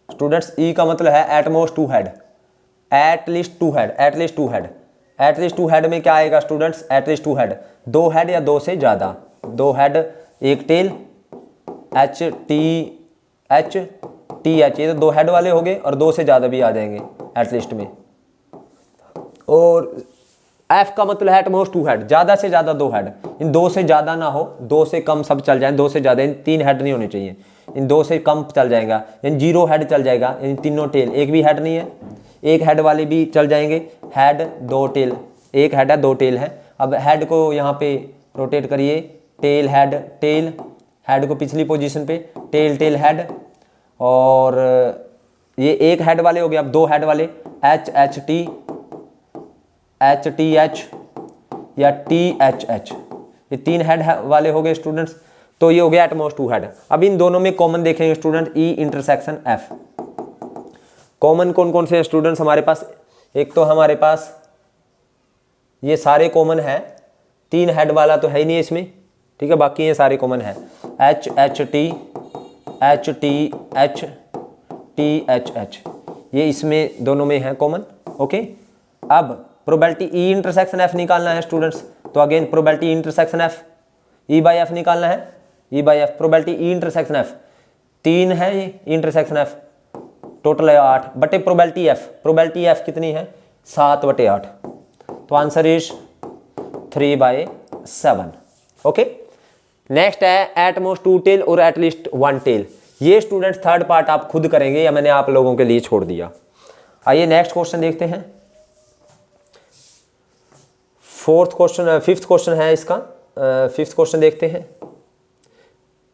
स्टूडेंट्स। ई का मतलब है at most 2 head, at least 2 head, at least 2 head. At least 2 head में क्या आएगा स्टूडेंट्स? एटलीस्ट 2 हेड, 2 हेड या 2 से ज़्यादा, 2 हेड एक टेल, एच टी एच, ये तो 2 हेड वाले हो गए, और 2 से ज़्यादा भी आ जाएंगे एटलीस्ट में। और एफ का मतलब है एटमोस्ट 2 हेड, ज़्यादा से ज़्यादा 2 हेड। इन 2 से ज़्यादा ना हो, 2 से कम सब चल जाए, 2 से ज़्यादा, इन 3 हेड नहीं होने चाहिए। इन 2 से कम चल जाएगा, इन 0 हेड चल जाएगा, इन तीनों टेल, एक भी हेड नहीं है, एक हेड वाले भी चल जाएंगे। हेड 2 टेल, एक हेड है 2 टेल है। अब हेड को यहाँ पे रोटेट करिए, टेल हेड, टेल हेड को पिछली पोजीशन पे, टेल टेल हेड, और ये एक हेड वाले हो गए। अब 2 हेड वाले, एच एच एच या टी एच एच, ये 3 हेड वाले हो गए स्टूडेंट्स। तो ये हो गया एटमोस्ट 2 हेड। अब इन दोनों में कॉमन देखेंगे स्टूडेंट, ई इंटरसेक्शन एफ। कॉमन कौन कौन से हैं स्टूडेंट्स हमारे पास? एक तो हमारे पास ये सारे कॉमन है, 3 हेड वाला तो है ही नहीं इसमें, ठीक है, बाकी ये सारे कॉमन है। H H T H T H, ये इसमें दोनों में है कॉमन। ओके, अब प्रोबेबिलिटी ई इंटरसेक्शन एफ निकालना है स्टूडेंट्स। तो again probability intersection F, E by F निकालना है, E by F, probability E intersection F 3 है, ये इंटरसेक्शन एफ टोटल है 8 बटे प्रोबेबिलिटी एफ कितनी है? 7/8। तो आंसर इज 3/7। ओके, नेक्स्ट है एटमोस्ट 2 टेल और एटलीस्ट 1 टेल। ये स्टूडेंट्स थर्ड पार्ट आप खुद करेंगे या मैंने आप लोगों के लिए छोड़ दिया। आइए नेक्स्ट क्वेश्चन देखते हैं। फिफ्थ क्वेश्चन है इसका। फिफ्थ क्वेश्चन देखते हैं।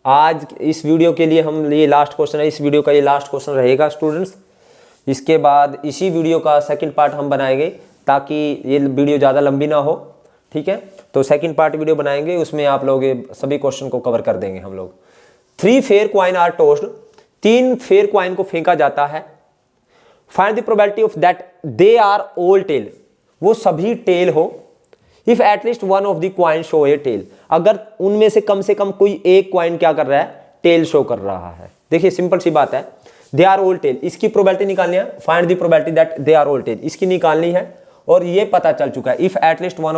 आज इस वीडियो के लिए हम ये लास्ट क्वेश्चन है, इस वीडियो का ये लास्ट क्वेश्चन रहेगा स्टूडेंट्स। इसके बाद इसी वीडियो का सेकंड पार्ट हम बनाएंगे ताकि ये वीडियो ज़्यादा लंबी ना हो, ठीक है। तो सेकंड पार्ट वीडियो बनाएंगे, उसमें आप लोग ये सभी क्वेश्चन को कवर कर देंगे हम लोग। 3 fair coin are tossed, 3 fair coin को फेंका जाता है। Find the probability of that they are all tail, वो सभी टेल हो। If at least one of the coin show a tail, अगर उनमें से कम कोई एक क्वाइन क्या कर रहा है, टेल शो कर रहा है। देखिए सिंपल सी बात है, दे आर ऑल टेल, इसकी प्रोबेबिलिटी निकालनी है। Find the probability that they are all tail, इसकी निकालनी है और ये पता चल चुका है। If at least one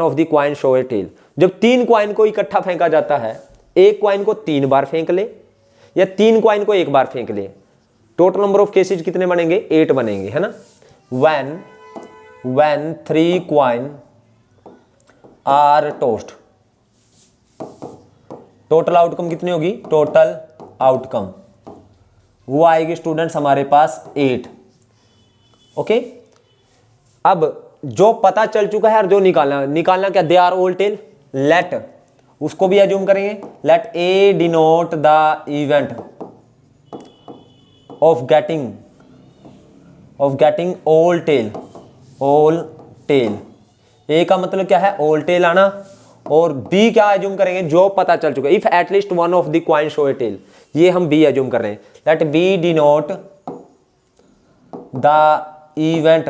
of the coin show a tail, जब 3 क्वाइन को इकट्ठा फेंका जाता है, एक क्वाइन को 3 बार फेंक ले या 3 क्वाइन को 1 बार फेंक ले, टोटल नंबर ऑफ केसेज कितने बनेंगे, 8 बनेंगे, है ना। when 3 coin are tossed, total outcome कितनी होगी, टोटल आउटकम वो आएगी स्टूडेंट्स हमारे पास 8। ओके, अब जो पता चल चुका है और जो निकालना क्या, they are all tail, let उसको भी एज्यूम करेंगे। Let A denote the event of getting all tail. A का मतलब क्या है, ऑल टेल आना, और बी क्या एज्यूम करेंगे, जो पता चल चुका है। If at least one of the coin show a tail, ये हम बी एज्यूम कर रहे हैं। Let B denote the event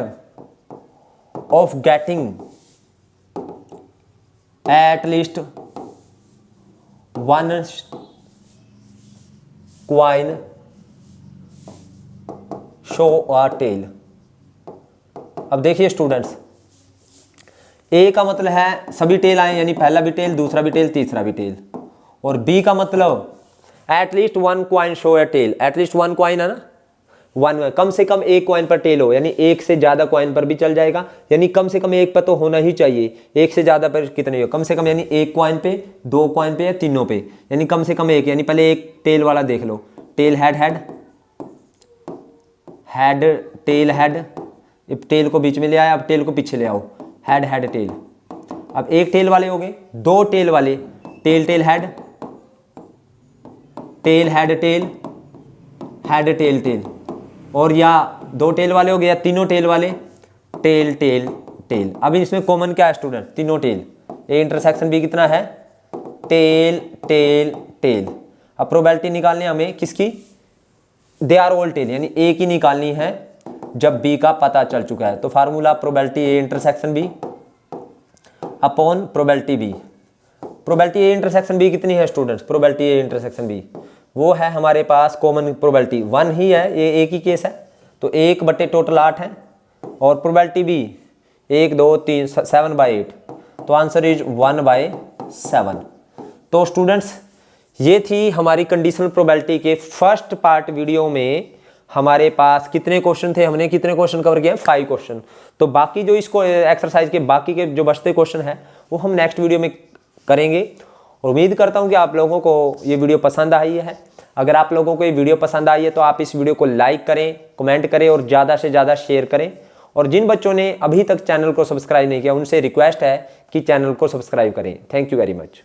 of getting at least one coin show a tail. अब देखिए स्टूडेंट्स, ए का मतलब है सभी टेल आए, यानी पहला भी टेल, दूसरा भी टेल, तीसरा भी टेल। और बी का मतलब at least 1 coin show a tell, at least 1 coin है ना, 1 कम से कम 1 क्वाइन पर टेल हो, यानी 1 से ज्यादा क्वाइन पर भी चल जाएगा, यानी कम से कम 1 पर तो होना ही चाहिए। 1 से ज्यादा पर कितने हो, कम से कम, यानी 1 क्वाइन पे, 2 क्वाइन पे या तीनों पे, यानी कम से कम 1, यानी पहले एक टेल वाला देख लो। Tail head tail head, tail को बीच में ले आया, अब टेल को पीछे ले आओ, हेड टेल। अब एक टेल वाले हो गए, 2 टेल वाले, टेल हेड टेल, और या 2 टेल वाले हो गए या तीनों टेल वाले, टेल। अब इसमें कॉमन क्या है स्टूडेंट, तीनों टेल। ए इंटरसेक्शन बी कितना है, टेल। अब प्रोबेबिलिटी निकालनी है हमें किसकी, दे आर ऑल टेल, यानी ए की निकालनी है जब बी का पता चल चुका है। तो formula probability A intersection B upon probability B. Probability A intersection B कितनी है students, probability A intersection B वो है हमारे पास कॉमन प्रोबेबिलिटी 1 ही है, ये एक ही केस है, तो 1 बटे टोटल 8 है। और प्रोबेबिलिटी बी 1 2 3 7/8, तो आंसर इज 1/7। तो स्टूडेंट्स ये थी हमारी कंडीशनल प्रोबेबिलिटी के फर्स्ट पार्ट वीडियो में। हमारे पास कितने क्वेश्चन थे, हमने कितने क्वेश्चन कवर किए, 5 क्वेश्चन। तो बाकी जो इसको एक्सरसाइज के बाकी के जो बचते क्वेश्चन है वो हम नेक्स्ट वीडियो में करेंगे। और उम्मीद करता हूं कि आप लोगों को ये वीडियो पसंद आई है। अगर आप लोगों को ये वीडियो पसंद आई है तो आप इस वीडियो को लाइक करें, कमेंट करें और ज़्यादा से ज़्यादा शेयर करें। और जिन बच्चों ने अभी तक चैनल को सब्सक्राइब नहीं किया उनसे रिक्वेस्ट है कि चैनल को सब्सक्राइब करें। Thank you very much.